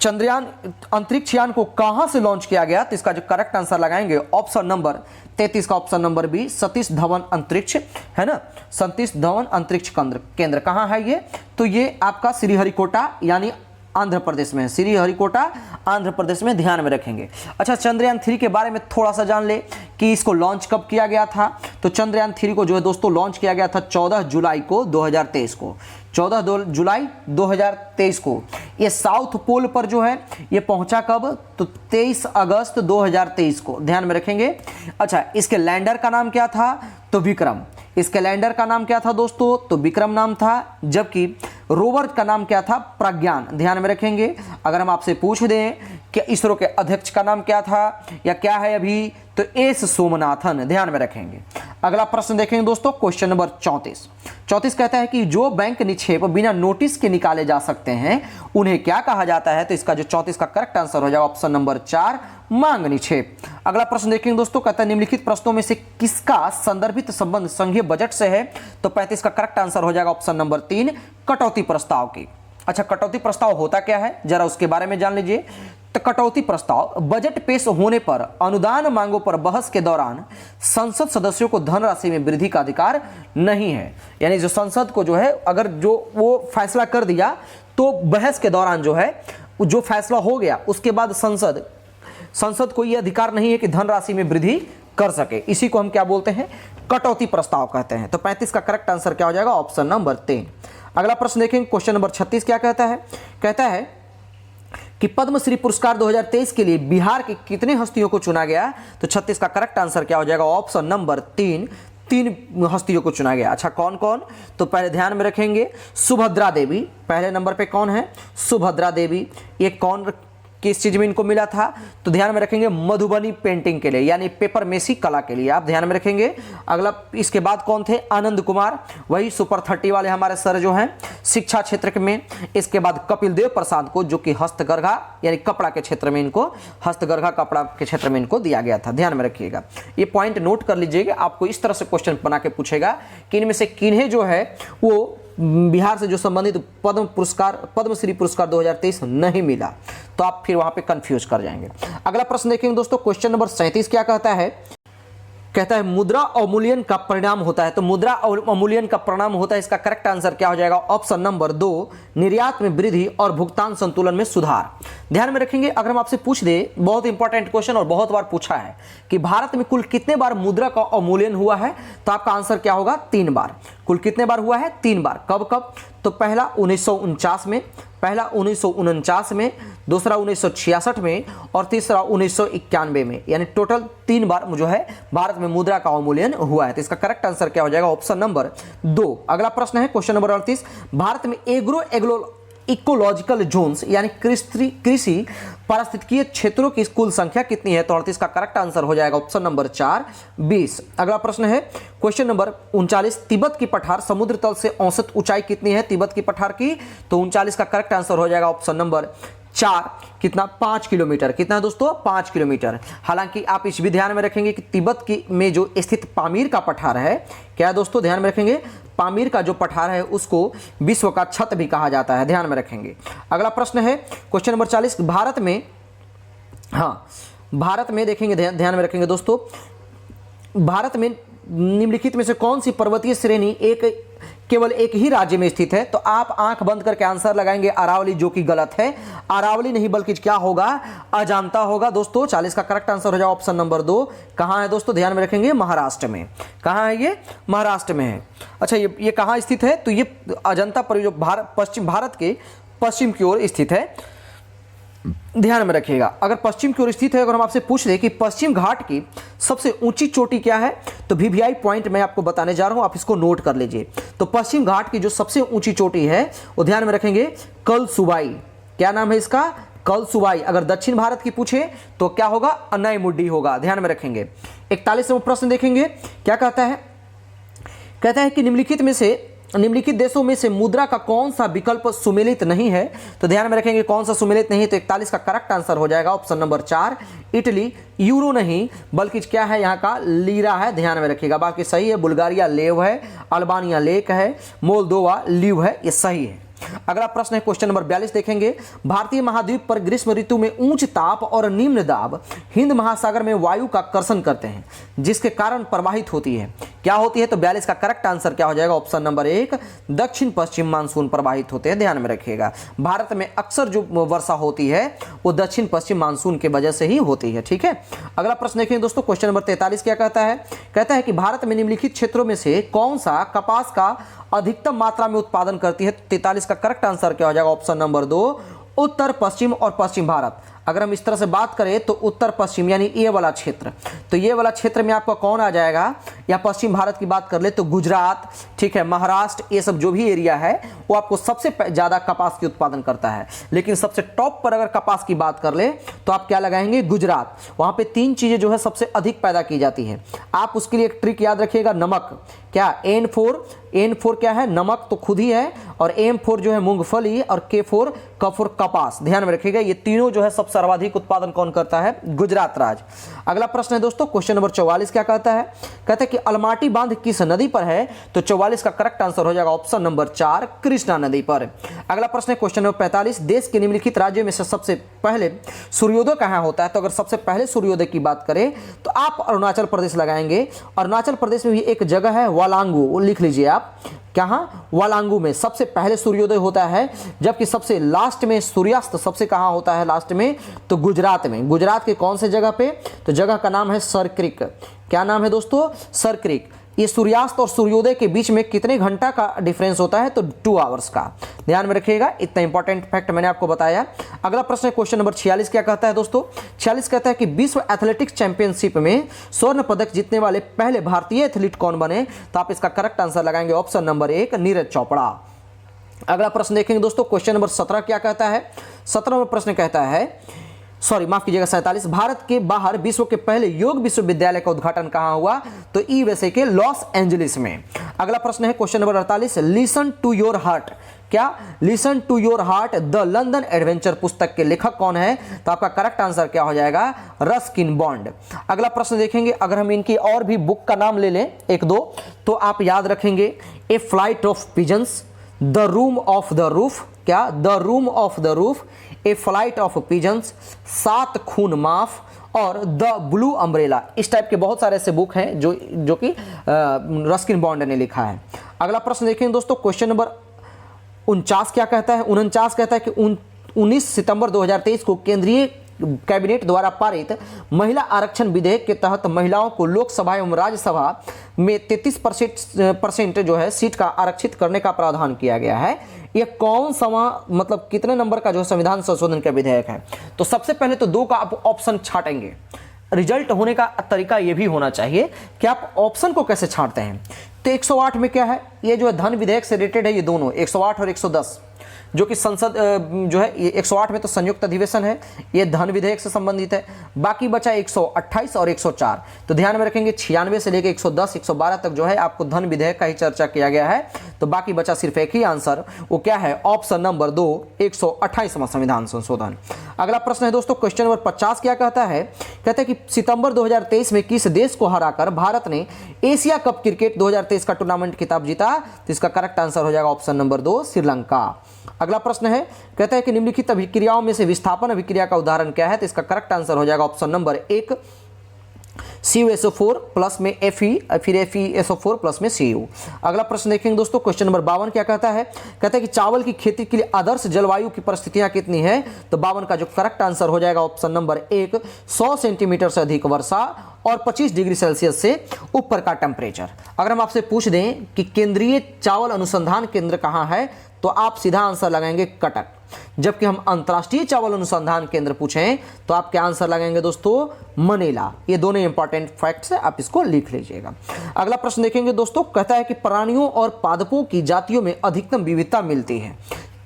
चंद्रयान अंतरिक्ष यान को कहां से लॉन्च किया गया? तो इसका जो करेक्ट आंसर लगाएंगे ऑप्शन नंबर 33 का option number B Satish Dhawan अंतरिक्ष, है ना, सतीश धवन अंतरिक्ष केंद्र कहां है ये? तो ये आपका श्रीहरिकोटा यानी आंध्र प्रदेश में, श्रीहरिकोटा आंध्र प्रदेश में, ध्यान में रखेंगे। अच्छा, चंद्रयान 3 के बारे में थोड़ा सा जान ले कि इसको लॉन्च कब किया गया था? तो चंद्रयान 3 को जो है दोस्तों लॉन्च किया गया था 14 जुलाई को 2023 को, 14 जुलाई 2023 को। ये साउथ पोल पर जो है ये पहुंचा कब? तो 23 अगस्त 2023 को, ध्यान में रखेंगे। अच्छा, इसके लैंडर का नाम क्या था? तो विक्रम। इसके लैंडर का नाम क्या था दोस्तों? तो विक्रम नाम था, जबकि रोवर का नाम क्या था? प्रज्ञान। ध्यान में रखेंगे। अगर हम आपसे पूछ दें कि इसरो के अध्यक्ष का नाम क्या था या क्या है अभी, तो एस सोमनाथन, ध्यान में रखेंगे। अगला प्रश्न देखेंगे दोस्तों, क्वेश्चन नंबर 34 कहता है कि जो बैंक निक्षेप बिना नोटिस के निकाले जा सकते हैं उन्हें क्या कहा जाता है? तो इसका जो 34 का करेक्ट आंसर हो जाएगा ऑप्शन नंबर 4 मांग निक्षेप। अगला प्रश्न देखेंगे दोस्तों, कहता है निम्नलिखित प्रश्नों में से किसका संदर्भित संबंध संघीय बजट से है? तो 35 का करेक्ट आंसर हो जाएगा ऑप्शन नंबर 3 कटौती प्रस्ताव की। अच्छा, कटौती प्रस्ताव होता क्या है जरा उसके बारे में जान लीजिए। तो कटौती प्रस्ताव बजट पेश होने पर अनुदान मांगों पर बहस के दौरान संसद सदस्यों को धनराशि में वृद्धि का अधिकार नहीं है। यानी जो संसद को जो है अगर जो वो फैसला कर दिया तो बहस के दौरान जो है जो फैसला हो गया उसके बाद संसद को यह अधिकार नहीं है कि धनराशि में वृद्धि कर सके। इसी को हम क्या बोलते हैं? कटौती प्रस्ताव कहते हैं। तो 35 का करेक्ट आंसर क्या हो जाएगा? Option number 3। अगला प्रश्न देखेंगे, क्वेश्चन नंबर 36 क्या कहता है? कहता है कि पद्मश्री पुरस्कार 2023 के लिए बिहार के कितने हस्तियों को चुना गया? तो 36 का करेक्ट आंसर क्या हो जाएगा? ऑप्शन नंबर 3 हस्तियों को चुना गया। अच्छा, कौन कौन? तो पहले ध्यान में रखेंगे, सुभद्रा देवी पहले नंबर पे कौन है? सुभद्रा देवी। ये कौन किस चीज में इनको मिला था? तो ध्यान में रखेंगे मधुबनी पेंटिंग के लिए यानी पेपर मेसी कला के लिए, आप ध्यान में रखेंगे। अगला इसके बाद कौन थे? आनंद कुमार, वही सुपर 30 वाले हमारे सर जो हैं शिक्षा क्षेत्र में। इसके बाद कपिल देव प्रसाद को जो कि हस्तकरघा यानी कपड़ा के क्षेत्र में इनको हस्तकरघा कपड़ा के क्षेत्र में इनको दिया गया था। ध्यान में रखिएगा, ये पॉइंट नोट कर लीजिएगा। आपको इस तरह से क्वेश्चन बना के पूछेगा कि इनमें से किन्हें जो है वो बिहार से जो संबंधित पद्मश्री पुरस्कार 2023 नहीं मिला, तो आप फिर वहां पे कंफ्यूज कर जाएंगे। अगला प्रश्न देखेंगे दोस्तों, क्वेश्चन नंबर 37 क्या कहता है? कहता है मुद्रा अवमूल्यन का परिणाम होता है। तो मुद्रा अवमूल्यन का परिणाम होता है, इसका करेक्ट आंसर क्या हो जाएगा? ऑप्शन नंबर 2 निर्यात में वृद्धि और भुगतान संतुलन में सुधार। ध्यान में रखेंगे, अगर हम आपसे पूछ दे, बहुत इंपॉर्टेंट क्वेश्चन और बहुत बार पूछा है कि भारत में कुल कितने बार मुद्रा का अवमूल्यन हुआ है, तो आपका आंसर क्या होगा? 3 बार। कुल कितने बार हुआ है? 3 बार। कब कब? तो पहला 1949 में, पहला 1949 में, दूसरा 1966 में और तीसरा 1991 में, यानी टोटल 3 बार जो है भारत में मुद्रा का अवमूल्यन हुआ है। तो इसका करेक्ट आंसर क्या हो जाएगा? Option number 2। अगला प्रश्न है क्वेश्चन नंबर 38, भारत में एग्रो इकोलॉजिकल जोन्स यानी कृषि पारिस्थितिकीय क्षेत्रों की कुल संख्या कितनी है? तो 38 का करेक्ट आंसर हो जाएगा ऑप्शन नंबर 4 20। अगला प्रश्न है क्वेश्चन नंबर 39, तिब्बत की पठार समुद्र तल से औसत ऊंचाई कितनी है तिब्बत की पठार की? तो 39 का करेक्ट आंसर हो जाएगा ऑप्शन नंबर 4 कितना 5 किलोमीटर, कितना दोस्तों 5 किलोमीटर। हालांकि आप इस भी ध्यान में रखेंगे कि तिब्बत की में जो स्थित पामीर का पठार है, क्या है दोस्तों, ध्यान में रखेंगे, पामीर का जो पठार है उसको विश्व का छत भी कहा जाता है, ध्यान में रखेंगे। अगला प्रश्न है क्वेश्चन नंबर 40, भारत में, हाँ भारत में देखेंगे, ध्यान में रखेंगे दोस्तों, भारत में निम्नलिखित में से कौन सी पर्वतीय श्रेणी केवल एक ही राज्य में स्थित है? तो आप आंख बंद करके आंसर लगाएंगे अरावली, जो कि गलत है। अरावली नहीं बल्कि क्या होगा, अजंता होगा दोस्तों। 40 का करेक्ट आंसर हो जाएगा ऑप्शन नंबर 2। कहां है दोस्तों, ध्यान में रखेंगे, महाराष्ट्र में। कहां है ये, महाराष्ट्र में है। अच्छा ये कहां स्थित है, तो ये अजंता पर जो पश्चिम भारत के पश्चिम की ओर स्थित है, ध्यान में रखिएगा। अगर पश्चिम की ओर स्थित है, अगर हम आपसे पूछ ले कि पश्चिम घाट की सबसे ऊंची चोटी क्या है, तो वीवीआई पॉइंट मैं आपको बताने जा रहा हूं, आप इसको नोट कर लीजिए। तो पश्चिम घाट की जो सबसे ऊंची चोटी है वो ध्यान में रखेंगे कलसुबाई। क्या नाम है इसका, कलसुबाई। अगर दक्षिण भारत की पूछे तो क्या होगा, अनाईमुड्डी होगा, ध्यान में रखेंगे। 41वां प्रश्न देखेंगे, क्या कहता है, कहता है कि निम्नलिखित देशों में से मुद्रा का कौन सा विकल्प सुमेलित नहीं है? तो ध्यान में रखेंगे कौन सा सुमेलित नहीं है, तो 41 का करेक्ट आंसर हो जाएगा ऑप्शन नंबर 4, इटली। यूरो नहीं बल्कि क्या है, यहाँ का लीरा है, ध्यान में रखिएगा। बाकी सही है, बुल्गारिया लेव है, अल्बानिया लेक है, मोल्दोवा लीव है, ये सही है। अगला प्रश्न है क्वेश्चन नंबर 42 देखेंगे, भारतीय महाद्वीप पर ग्रीष्म ऋतु में उच्च ताप और निम्न दाब हिंद महासागर में वायु का कर्षण करते हैं, जिसके कारण प्रवाहित होती है, क्या होती है? तो 42 का करेक्ट आंसर क्या हो जाएगा, ऑप्शन नंबर 1, दक्षिण पश्चिम मानसून प्रवाहित होते हैं, ध्यान में रखिएगा। भारत में अक्सर जो वर्षा होती है वो दक्षिण पश्चिम मानसून की वजह से ही होती है, ठीक है। अगला प्रश्न देखेंगे दोस्तों, क्वेश्चन नंबर 43 क्या कहता है, कहता है कि भारत में निम्नलिखित क्षेत्रों में से कौन सा कपास का अधिकतम मात्रा में उत्पादन करती है? 43 का करेक्ट आंसर क्या हो जाएगा, ऑप्शन नंबर 2, उत्तर पश्चिम और पश्चिम भारत। अगर हम इस तरह से बात करें तो उत्तर पश्चिम यानी ये वाला क्षेत्र, तो ये वाला क्षेत्र में आपका कौन आ जाएगा, या पश्चिम भारत की बात कर ले तो गुजरात, ठीक है, महाराष्ट्र, ये सब जो भी एरिया है वो आपको सबसे ज़्यादा कपास की उत्पादन करता है। लेकिन सबसे टॉप पर अगर कपास की बात कर ले तो आप क्या लगाएंगे, गुजरात। वहाँ पे 3 चीज़ें जो है सबसे अधिक पैदा की जाती है। आप उसके लिए एक ट्रिक याद रखिएगा, नमक, क्या N4 क्या है, नमक तो खुद ही है, और M4 जो है मूंगफली, और K4 कपास, ध्यान में रखिएगा। ये तीनों जो है सबसे सर्वाधिक उत्पादन कौन करता है, गुजरात राज्य। अगला प्रश्न है दोस्तों, क्वेश्चन नंबर 44 क्या कहता है, कहता है कि अलमाटी बांध किस नदी पर है? तो 44 का करेक्ट आंसर हो जाएगा ऑप्शन नंबर 4, कृष्णा नदी पर। अगला प्रश्न है क्वेश्चन नंबर 45, देश के निम्नलिखित राज्यों में से सबसे पहले सूर्योदय कहाँ होता है? तो अगर सबसे पहले सूर्योदय की बात करें तो आप अरुणाचल प्रदेश लगाएंगे। अरुणाचल प्रदेश में भी एक जगह है वालांगू, वो लिख लीजिए आप, कहाँ, वालांगू में सबसे पहले सूर्योदय होता है, जबकि सबसे लास्ट में सूर्यास्त सबसे कहाँ होता है लास्ट में, तो गुजरात में। गुजरात के कौन से जगह पे? तो जगह का नाम है सरक्रिक। क्या नाम है दोस्तों, सरक्रिक। ये सूर्यास्त और सूर्योदय के बीच में कितने घंटा का डिफरेंस होता है? तो 2 आवर्स का, ध्यान में रखिएगा। इतना इंपॉर्टेंट फैक्ट मैंने आपको बताया। अगला प्रश्न है क्वेश्चन नंबर 46 क्या कहता है दोस्तों, 46 कहता है कि विश्व एथलेटिक्स चैंपियनशिप में स्वर्ण पदक जीतने वाले पहले भारतीय एथलीट कौन बने? तो आप इसका करेक्ट आंसर लगाएंगे ऑप्शन नंबर 1, नीरज चोपड़ा। अगला प्रश्न देखेंगे दोस्तों, क्वेश्चन नंबर 17 क्या कहता है, 17वां प्रश्न कहता है, माफ कीजिएगा 47, भारत के बाहर विश्व के पहले योग विश्वविद्यालय का उद्घाटन कहां हुआ? तो यूएसए के लॉस एंजलिस में। अगला प्रश्न है question number 48, listen to your heart, क्या, listen to your heart the London adventure पुस्तक के लेखक कौन है? तो आपका करेक्ट आंसर क्या हो जाएगा, रस्किन बॉन्ड। अगला प्रश्न देखेंगे, अगर हम इनकी और भी बुक का नाम ले लें 1-2 तो आप याद रखेंगे, a flight of pigeons, the room of the roof, क्या, the room of the roof, a flight of pigeons, 7 Khoon Maaf, और द ब्लू अम्ब्रेला। इस टाइप के बहुत सारे ऐसे बुक हैं जो कि रस्किन बॉन्ड ने लिखा है। अगला प्रश्न देखें दोस्तों, क्वेश्चन नंबर 49 क्या कहता है, 49 कहता है कि 19 सितंबर 2023 को केंद्रीय कैबिनेट द्वारा पारित महिला आरक्षण विधेयक के तहत महिलाओं को लोकसभा एवं राज्यसभा में 33% जो है सीट का आरक्षित करने का प्रावधान किया गया है। यह कौन सा मतलब कितने नंबर का जो संविधान संशोधन का विधेयक है? तो सबसे पहले तो 2 का आप ऑप्शन छाटेंगे। रिजल्ट होने का तरीका यह भी होना चाहिए कि आप ऑप्शन को कैसे छांटते हैं। तो 108 में क्या है, ये जो है धन विधेयक से रिलेटेड है, ये दोनों 108 और 110 जो कि संसद जो है, ये 108 में तो संयुक्त अधिवेशन है, ये धन विधेयक से संबंधित है। बाकी बचा 128 और 104। तो ध्यान में रखेंगे 96 से लेकर 110 112 तक जो है आपको धन विधेयक का ही चर्चा किया गया है। तो बाकी बचा सिर्फ एक ही आंसर, वो क्या है, ऑप्शन नंबर 2 128वां संविधान संशोधन। अगला प्रश्न है दोस्तों क्वेश्चन नंबर 50 क्या कहता है, कहता है कि सितंबर 2023 में किस देश को हराकर भारत ने एशिया कप क्रिकेट 2023 का टूर्नामेंट खिताब जीता, तो इसका करेक्ट आंसर हो जाएगा ऑप्शन नंबर 2 श्रीलंका। अगला प्रश्न है, कहता है कि निम्नलिखित अभिक्रियाओं में से विस्थापन अभिक्रिया का उदाहरण क्या है, तो इसका करेक्ट आंसर हो जाएगा ऑप्शन नंबर 1 CuSO4 प्लस में Fe, फिर FeSO4 प्लस में Cu। अगला प्रश्न देखेंगे दोस्तों क्वेश्चन नंबर 52 क्या कहता है, कहता है कि चावल की खेती के लिए आदर्श जलवायु की परिस्थितियां कितनी है, तो 52 का जो करेक्ट आंसर हो जाएगा ऑप्शन नंबर 1 100 सेंटीमीटर से अधिक वर्षा और 25 डिग्री सेल्सियस से ऊपर का टेम्परेचर। अगर हम आपसे पूछ दें कि केंद्रीय चावल अनुसंधान केंद्र कहाँ है, तो आप सीधा आंसर लगाएंगे कटक। जबकि हम अंतर्राष्ट्रीय चावल अनुसंधान केंद्र पूछें तो आप क्या आंसर लगाएंगे दोस्तों, मनीला। ये दोनों इंपॉर्टेंट फैक्ट्स है, आप इसको लिख लीजिएगा। अगला प्रश्न देखेंगे दोस्तों, कहता है कि प्राणियों और पादपों की जातियों में अधिकतम विविधता मिलती है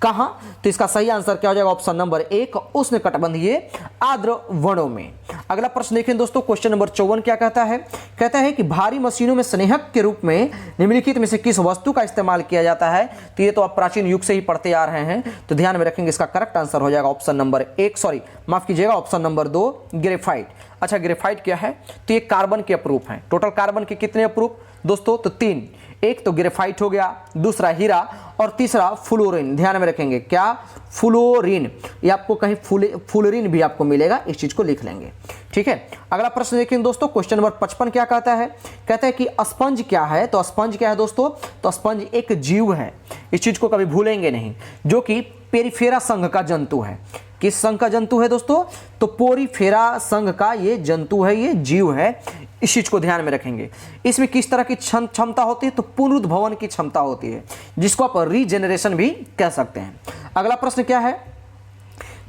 कहां, तो इसका सही आंसर क्या हो जाएगा ऑप्शन नंबर 1 उष्णकटिबंधीय आर्द्र वनों में। अगला प्रश्न देखें दोस्तों क्वेश्चन नंबर 54 क्या कहता है, कहता है कि भारी मशीनों में स्नेहक के रूप में निम्नलिखित में से किस वस्तु का इस्तेमाल किया जाता है, तो ये तो आप प्राचीन युग से ही पढ़ते आ रहे हैं, तो ध्यान में रखेंगे इसका करेक्ट आंसर हो जाएगा ऑप्शन नंबर 1 माफ कीजिएगा ऑप्शन नंबर 2 ग्रेफाइट। अच्छा ग्रेफाइट क्या है, तो ये कार्बन के अपरूप हैं। टोटल कार्बन के कितने अपरूप दोस्तों, तो 3, एक तो ग्रेफाइट हो गया, दूसरा हीरा और तीसरा फ्लोरीन। ध्यान में रखेंगे क्या, फ्लोरीन, ये आपको कहीं फ्लोरीन भी आपको मिलेगा, इस चीज को लिख लेंगे, ठीक है। अगला प्रश्न देखेंगे दोस्तों क्वेश्चन नंबर 55 क्या कहता है, कहता है कि स्पंज क्या है, तो स्पंज क्या है दोस्तों, तो स्पंज एक जीव है, इस चीज को कभी भूलेंगे नहीं, जो कि पेरिफेरा संघ का जंतु है। किस संघ का जंतु है दोस्तों, तो पोरीफेरा संघ का ये जंतु है, ये जीव है, इस चीज को ध्यान में रखेंगे। इसमें किस तरह की क्षमता होती है, तो पुनरुद्भवन की क्षमता होती है, जिसको आप रीजेनरेशन भी कह सकते हैं। अगला प्रश्न क्या है,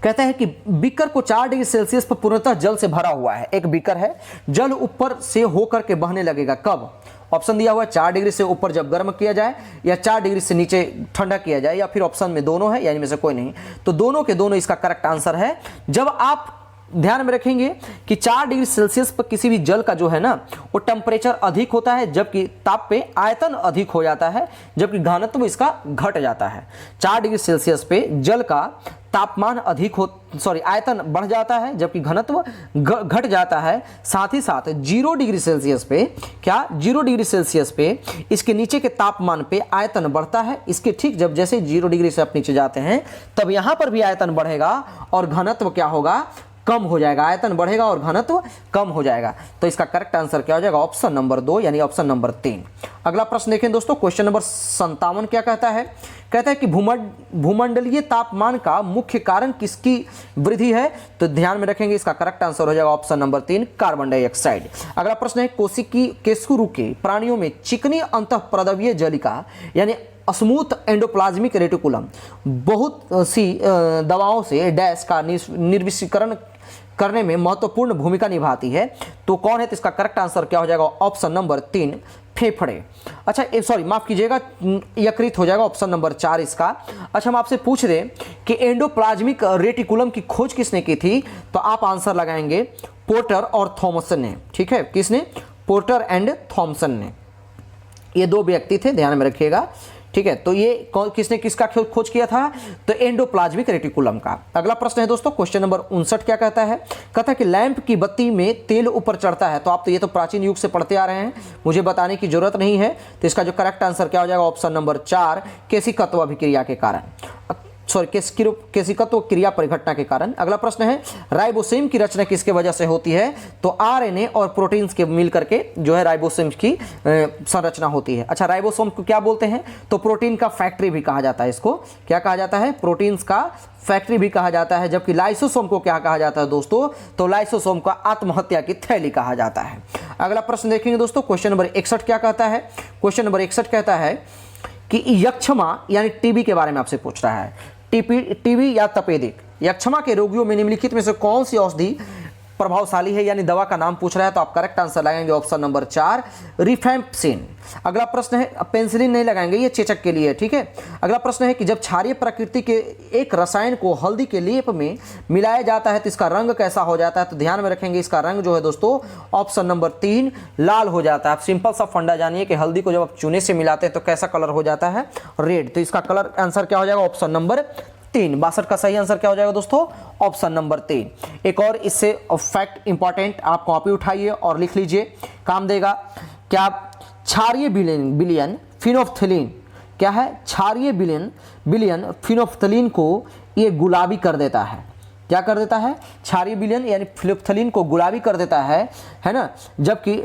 कहता है कि बीकर को 4 डिग्री सेल्सियस पर पूर्णतः जल से भरा हुआ है। एक बीकर है, जल ऊपर से होकर के बहने लगेगा, कब, ऑप्शन दिया हुआ है 4 डिग्री से ऊपर जब गर्म किया जाए, या 4 डिग्री से नीचे ठंडा किया जाए, या फिर ऑप्शन में दोनों है, यानी में से कोई नहीं, तो दोनों के दोनों इसका करेक्ट आंसर है। जब आप ध्यान में रखेंगे कि 4 डिग्री सेल्सियस पर किसी भी जल का जो है ना, वो टेम्परेचर अधिक होता है, जबकि ताप पे आयतन अधिक हो जाता है, जबकि घनत्व इसका घट जाता है। 4 डिग्री सेल्सियस पे जल का तापमान अधिक हो, आयतन बढ़ जाता है, जबकि घनत्व घट जाता है। साथ ही साथ 0 डिग्री सेल्सियस पे क्या, 0 डिग्री सेल्सियस पे इसके नीचे के तापमान पे आयतन बढ़ता है। इसके ठीक जब जैसे 0 डिग्री से आप नीचे जाते हैं, तब यहां पर भी आयतन बढ़ेगा और घनत्व क्या होगा, कम हो जाएगा। आयतन बढ़ेगा और घनत्व कम हो जाएगा, तो इसका करेक्ट आंसर क्या हो जाएगा, ऑप्शन नंबर 2 यानी ऑप्शन नंबर 3। अगला प्रश्न देखें दोस्तों क्वेश्चन नंबर 57 क्या कहता है, कहता है कि भूमंडलीय तापमान का मुख्य कारण किसकी वृद्धि है, तो ध्यान में रखेंगे इसका करेक्ट आंसर हो जाएगा ऑप्शन नंबर 3 कार्बन डाइऑक्साइड। अगला प्रश्न है कोशिकी केसुरु के प्राणियों में चिकनी अंतःप्रदवीय जलिका यानी स्मूथ एंडोप्लाज्मिक रेटिकुलम बहुत सी दवाओं से डैश का निर्विषीकरण करने में महत्वपूर्ण भूमिका निभाती है, तो कौन है, तो इसका करेक्ट आंसर क्या हो जाएगा, ऑप्शन नंबर 3 फेफड़े। अच्छा माफ कीजिएगा, यकृत हो जाएगा ऑप्शन नंबर 4 इसका। अच्छा हम आपसे पूछ रहे कि एंडोप्लाज्मिक रेटिकुलम की खोज किसने की थी, तो आप आंसर लगाएंगे पोर्टर और थॉमसन ने, ठीक है, किसने, पोर्टर एंड थॉमसन ने, ये 2 व्यक्ति थे, ध्यान में रखिएगा, ठीक है। तो ये किसने किसका खोज किया था, तो एंडोप्लाज्मिक रेटिकुलम का। अगला प्रश्न है दोस्तों क्वेश्चन नंबर 59 क्या कहता है, कहता है कि लैंप की बत्ती में तेल ऊपर चढ़ता है, तो आप तो ये तो प्राचीन युग से पढ़ते आ रहे हैं, मुझे बताने की जरूरत नहीं है, तो इसका जो करेक्ट आंसर क्या हो जाएगा, ऑप्शन नंबर 4 केशिकत्व अभिक्रिया के कारण, केशिकत्व क्रिया परिघटना के कारण। अगला प्रश्न है राइबोसोम की रचना किसके वजह से होती है, तो आरएनए और प्रोटीन्स के मिल करके जो है राइबोसोम की संरचना होती है। अच्छा राइबोसोम को क्या बोलते हैं, तो प्रोटीन का फैक्ट्री भी कहा जाता है, इसको क्या कहा जाता है, प्रोटीन्स का फैक्ट्री भी कहा जाता है। जबकि लाइसोसोम को क्या कहा जाता है दोस्तों, तो लाइसोसोम का आत्महत्या की थैली कहा जाता है। अगला प्रश्न देखेंगे दोस्तों क्वेश्चन नंबर 61 क्या कहता है, क्वेश्चन नंबर 61 कहता है कि यक्षमा यानी टीबी के बारे में आपसे पूछ रहा है, टीबी या तपेदिक यक्षमा के रोगियों में निम्नलिखित में से कौन सी औषधि प्रभावशाली है यानी दवा का नाम पूछ रहा है, तो आप करेक्ट आंसर लगाएंगे ऑप्शन नंबर 4 रिफैम्पसिन। अगला प्रश्न है, पेंसिलिन नहीं लगाएंगे, ये चेचक के लिए, ठीक है। अगला प्रश्न है कि जब क्षारीय प्रकृति के एक रसायन को हल्दी के लेप में मिलाया जाता है तो इसका रंग कैसा हो जाता है, तो ध्यान में रखेंगे इसका रंग जो है दोस्तों ऑप्शन नंबर 3 लाल हो जाता है। आप सिंपल सा फंडा जानिए कि हल्दी को जब आप चूने से मिलाते हैं तो कैसा कलर हो जाता है, रेड। तो इसका कलर आंसर क्या हो जाएगा, ऑप्शन नंबर 3। 62 का सही आंसर क्या हो जाएगा दोस्तों, ऑप्शन नंबर 3। एक और इससे फैक्ट इंपॉर्टेंट, आप कॉपी उठाइए और लिख लीजिए, काम देगा। क्या क्षारीय विलयन फिनोफ्थलीन क्या है, क्षारीय विलयन फिनोफ्थलीन को ये गुलाबी कर देता है। क्या कर देता है, क्षारीय विलयन यानी फिनोफ्थलीन को गुलाबी कर देता है ना, जबकि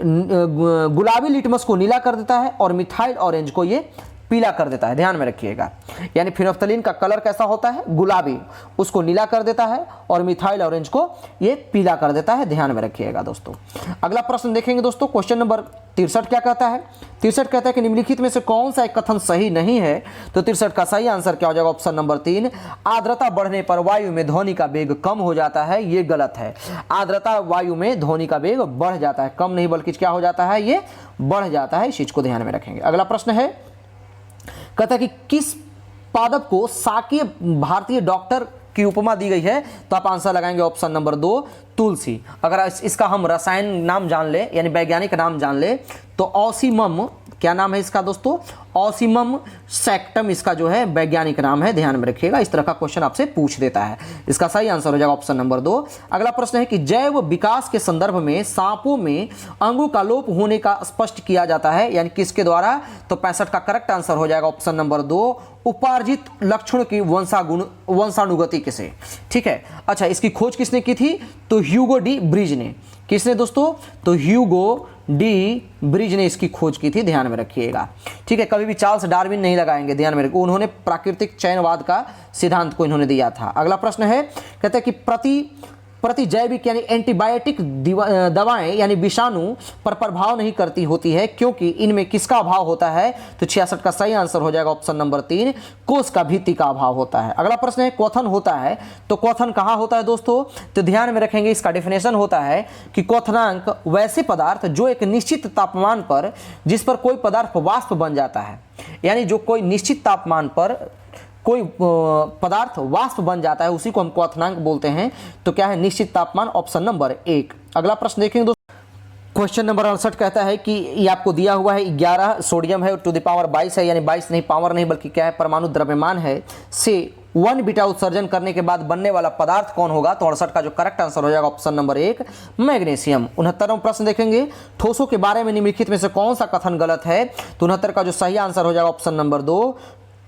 गुलाबी लिटमस को नीला कर देता है और मिथाइल ऑरेंज को ये पीला कर देता है। ध्यान में रखिएगा, यानी फिनोफ्थलीन का कलर कैसा होता है, गुलाबी, उसको नीला कर देता है और मिथाइल ऑरेंज को ये पीला कर देता है। ध्यान में रखिएगा दोस्तों। अगला प्रश्न देखेंगे दोस्तों, क्वेश्चन नंबर 63 क्या कहता है, 63 कहता है कि निम्नलिखित में से कौन सा एक कथन सही नहीं है, तो 63 का सही आंसर क्या हो जाएगा, ऑप्शन नंबर 3 आर्द्रता बढ़ने पर वायु में ध्वनि का वेग कम हो जाता है, ये गलत है। आर्द्रता वायु में ध्वनि का वेग बढ़ जाता है, कम नहीं बल्कि क्या हो जाता है, ये बढ़ जाता है। इस चीज को ध्यान में रखेंगे। अगला प्रश्न है, कहता है कि किस पादप को शाकीय भारतीय डॉक्टर की उपमा दी गई है, तो आप आंसर लगाएंगे ऑप्शन नंबर 2 तुलसी। अगर इसका हम रसायन नाम जान ले यानी वैज्ञानिक नाम जान ले तो ऑसीमम, क्या नाम है इसका दोस्तों, ऑसीमम सैक्टम इसका जो है वैज्ञानिक नाम है। ध्यान में रखिएगा, इस तरह का क्वेश्चन आपसे पूछ देता है। इसका सही आंसर हो जाएगा ऑप्शन नंबर 2। अगला प्रश्न है कि जैव विकास के संदर्भ में सांपों में अंगों का लोप होने का स्पष्ट किया जाता है, यानी किसके द्वारा, तो 65 का करेक्ट आंसर हो जाएगा ऑप्शन नंबर 2 उपार्जित लक्षण की वंशानुगति से। ठीक है, अच्छा इसकी खोज किसने की थी, तो ह्यूगो डी ब्रिज ने। किसने दोस्तों, तो ह्यूगो डी ब्रिज ने इसकी खोज की थी। ध्यान में रखिएगा, ठीक है। कभी भी चार्ल्स डार्विन नहीं लगाएंगे, ध्यान में रखिए, उन्होंने प्राकृतिक चयनवाद का सिद्धांत को इन्होंने दिया था। अगला प्रश्न है, कहते हैं कि प्रतिजैविक यानी एंटीबायोटिक दवाएं यानी विषाणु पर प्रभाव नहीं करती होती है क्योंकि इनमें किसका अभाव होता है, तो 66 का सही आंसर हो जाएगा ऑप्शन नंबर 3 कोष का भित्ति का अभाव होता है। अगला प्रश्न है, क्वथन होता है, तो क्वथन कहाँ होता है दोस्तों, तो ध्यान में रखेंगे इसका डेफिनेशन होता है कि क्वथनांक वैसे पदार्थ जो एक निश्चित तापमान पर, जिस पर कोई पदार्थ वाष्प बन जाता है, यानी जो कोई निश्चित तापमान पर कोई पदार्थ वाष्प बन जाता है उसी को हम क्वथनांक बोलते हैं। तो क्या है, निश्चित तापमान, ऑप्शन नंबर 1। अगला प्रश्न देखेंगे दोस्तों, क्वेश्चन नंबर 68 कहता है कि ये आपको दिया हुआ है 11 सोडियम है टू द पावर 22 है, यानी 22 नहीं, पावर नहीं बल्कि क्या है, परमाणु द्रव्यमान है, से 1 बीटा उत्सर्जन करने के बाद बनने वाला पदार्थ कौन होगा, तो 68 का जो करेक्ट आंसर हो जाएगा ऑप्शन नंबर 1 मैग्नीशियम। 69वां प्रश्न देखेंगे, ठोसों के बारे में निम्नलिखित में से कौन सा कथन गलत है, तो 69 का जो सही आंसर हो जाएगा ऑप्शन नंबर 2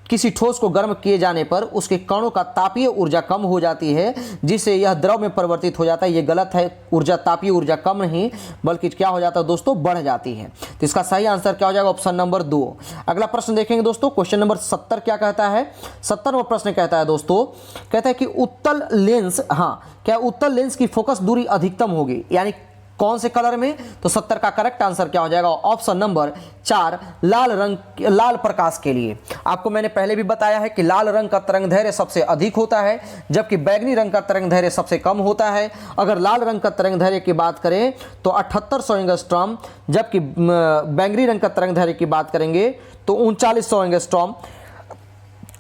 किसी ठोस को गर्म किए जाने पर उसके कणों का तापीय ऊर्जा कम हो जाती है जिससे यह द्रव में परिवर्तित हो जाता है, ये गलत है। ऊर्जा, तापीय ऊर्जा कम नहीं बल्कि क्या हो जाता है दोस्तों, बढ़ जाती है। तो इसका सही आंसर क्या हो जाएगा, ऑप्शन नंबर 2। अगला प्रश्न देखेंगे दोस्तों, क्वेश्चन नंबर 70 क्या कहता है, 70वां प्रश्न कहता है दोस्तों, कहता है कि उत्तल लेंस, हाँ क्या उत्तल लेंस की फोकस दूरी अधिकतम होगी, यानी कौन से कलर में, तो 70 का करेक्ट आंसर क्या हो जाएगा, ऑप्शन नंबर 4 लाल प्रकाश के लिए। आपको मैंने पहले भी बताया है कि लाल रंग का तरंगदैर्घ्य सबसे अधिक होता है जबकि बैगनी रंग का तरंगदैर्घ्य सबसे कम होता है। अगर लाल रंग का तरंगदैर्घ्य की बात करें तो 7800 एंगस्ट्रॉम, जबकि बैगनी रंग का तरंगदैर्घ्य की बात करेंगे तो 3900 एंगस्ट्रॉम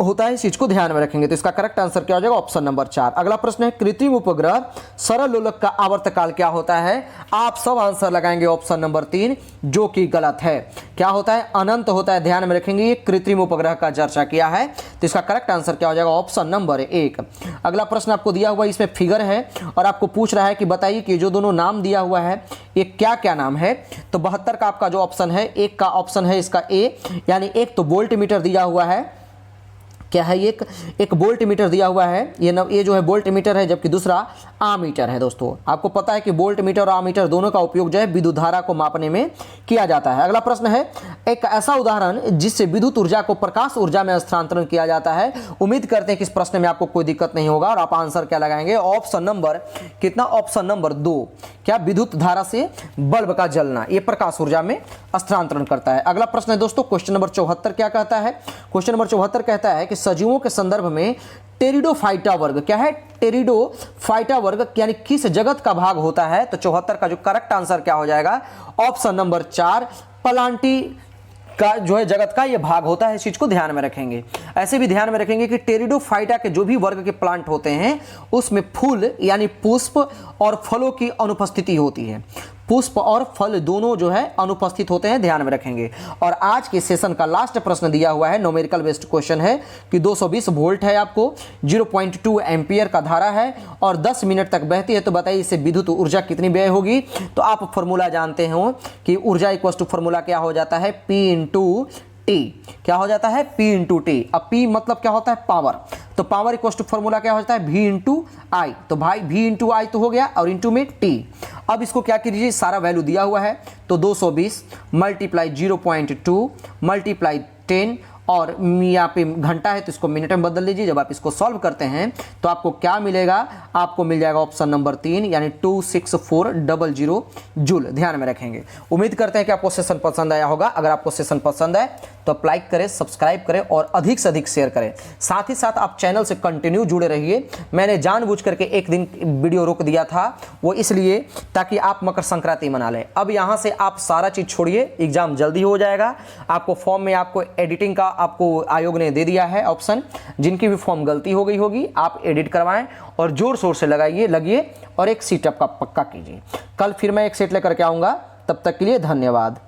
होता है। इस चीज को ध्यान में रखेंगे। तो इसका करेक्ट आंसर क्या हो जाएगा, ऑप्शन नंबर 4। अगला प्रश्न है, कृत्रिम उपग्रह सरल लोलक का आवर्तकाल क्या होता है, आप सब आंसर लगाएंगे ऑप्शन नंबर 3 जो कि गलत है। क्या होता है, अनंत होता है। ध्यान में रखेंगे, ये कृत्रिम उपग्रह का चर्चा किया है, तो इसका करेक्ट आंसर क्या हो जाएगा, ऑप्शन नंबर 1। अगला प्रश्न आपको दिया हुआ, इसमें फिगर है और आपको पूछ रहा है कि बताइए कि जो दोनों नाम दिया हुआ है ये क्या क्या नाम है, तो 72 का आपका जो ऑप्शन है, एक का ऑप्शन है इसका ए, यानी एक तो वोल्ट मीटर दिया हुआ है, क्या है, एक वोल्ट मीटर दिया हुआ है, ये जो है वोल्ट मीटर है, जबकि दूसरा आमीटर है। दोस्तों आपको पता है कि वोल्ट मीटर और आमीटर दोनों का उपयोग जो है विद्युत धारा को मापने में किया जाता है। अगला प्रश्न है, एक ऐसा उदाहरण जिससे विद्युत ऊर्जा को प्रकाश ऊर्जा में स्थानांतरण किया जाता है। उम्मीद करते हैं कि इस प्रश्न में आपको कोई दिक्कत नहीं होगा और आप आंसर क्या लगाएंगे, ऑप्शन नंबर कितना, ऑप्शन नंबर 2, क्या विद्युत धारा से बल्ब का जलना, ये प्रकाश ऊर्जा में स्थानांतरण करता है। अगला प्रश्न है दोस्तों, क्वेश्चन नंबर 74 क्या कहता है, क्वेश्चन नंबर 74 कहता है कि सजीवों के संदर्भ में टेरिडोफाइटा वर्ग क्या है, टेरिडोफाइटा वर्ग यानी किस जगत का भाग होता है? तो 74 का जो करेक्ट आंसर क्या हो जाएगा? ऑप्शन नंबर 4 प्लांटी का जो है जगत का ये भाग होता है। इस चीज को ध्यान में रखेंगे। ऐसे भी ध्यान में रखेंगे कि टेरिडोफाइटा के जो भी वर्ग के प्लांट होते हैं उसमें फूल यानी पुष्प और फलों की अनुपस्थिति होती है। पुष्प और फल दोनों जो है अनुपस्थित होते हैं, ध्यान में रखेंगे। और आज के सेशन का लास्ट प्रश्न दिया हुआ है, न्यूमेरिकल बेस्ड क्वेश्चन है कि 220 वोल्ट है, आपको 0.2 एम्पियर का धारा है और 10 मिनट तक बहती है। तो बताइए इससे विद्युत ऊर्जा कितनी व्यय होगी? तो आप फॉर्मूला जानते हो कि ऊर्जा इक्वल टू फॉर्मूला क्या हो जाता है? P into T. क्या हो जाता है? P into T. अब P मतलब क्या होता है? पावर। तो पावर इक्वल टू फॉर्मूला क्या हो जाता है? V इंटू आई। तो भाई V इंटू आई तो हो गया और इंटू में T। अब इसको क्या कीजिए, सारा वैल्यू दिया हुआ है तो 220 मल्टीप्लाई 0.2 मल्टीप्लाई 10 और यहाँ पे घंटा है तो इसको मिनट में बदल लीजिए। जब आप इसको सॉल्व करते हैं तो आपको क्या मिलेगा? आपको मिल जाएगा ऑप्शन नंबर 3 यानी 26400 जूल। ध्यान में रखेंगे। उम्मीद करते हैं कि आपको सेशन पसंद आया होगा। अगर आपको सेशन पसंद आए तो आप लाइक करें, सब्सक्राइब करें और अधिक से अधिक शेयर करें। साथ ही साथ आप चैनल से कंटिन्यू जुड़े रहिए। मैंने जानबूझ करके एक दिन वीडियो रोक दिया था, वो इसलिए ताकि आप मकर संक्रांति मना लें। अब यहाँ से आप सारा चीज़ छोड़िए, एग्जाम जल्दी हो जाएगा। आपको फॉर्म में आपको एडिटिंग का आपको आयोग ने दे दिया है ऑप्शन। जिनकी भी फॉर्म गलती हो गई होगी आप एडिट करवाएं और जोर शोर से लगिए और एक सीटअप का पक्का कीजिए। कल फिर मैं एक सेट लेकर के आऊँगा। तब तक के लिए धन्यवाद।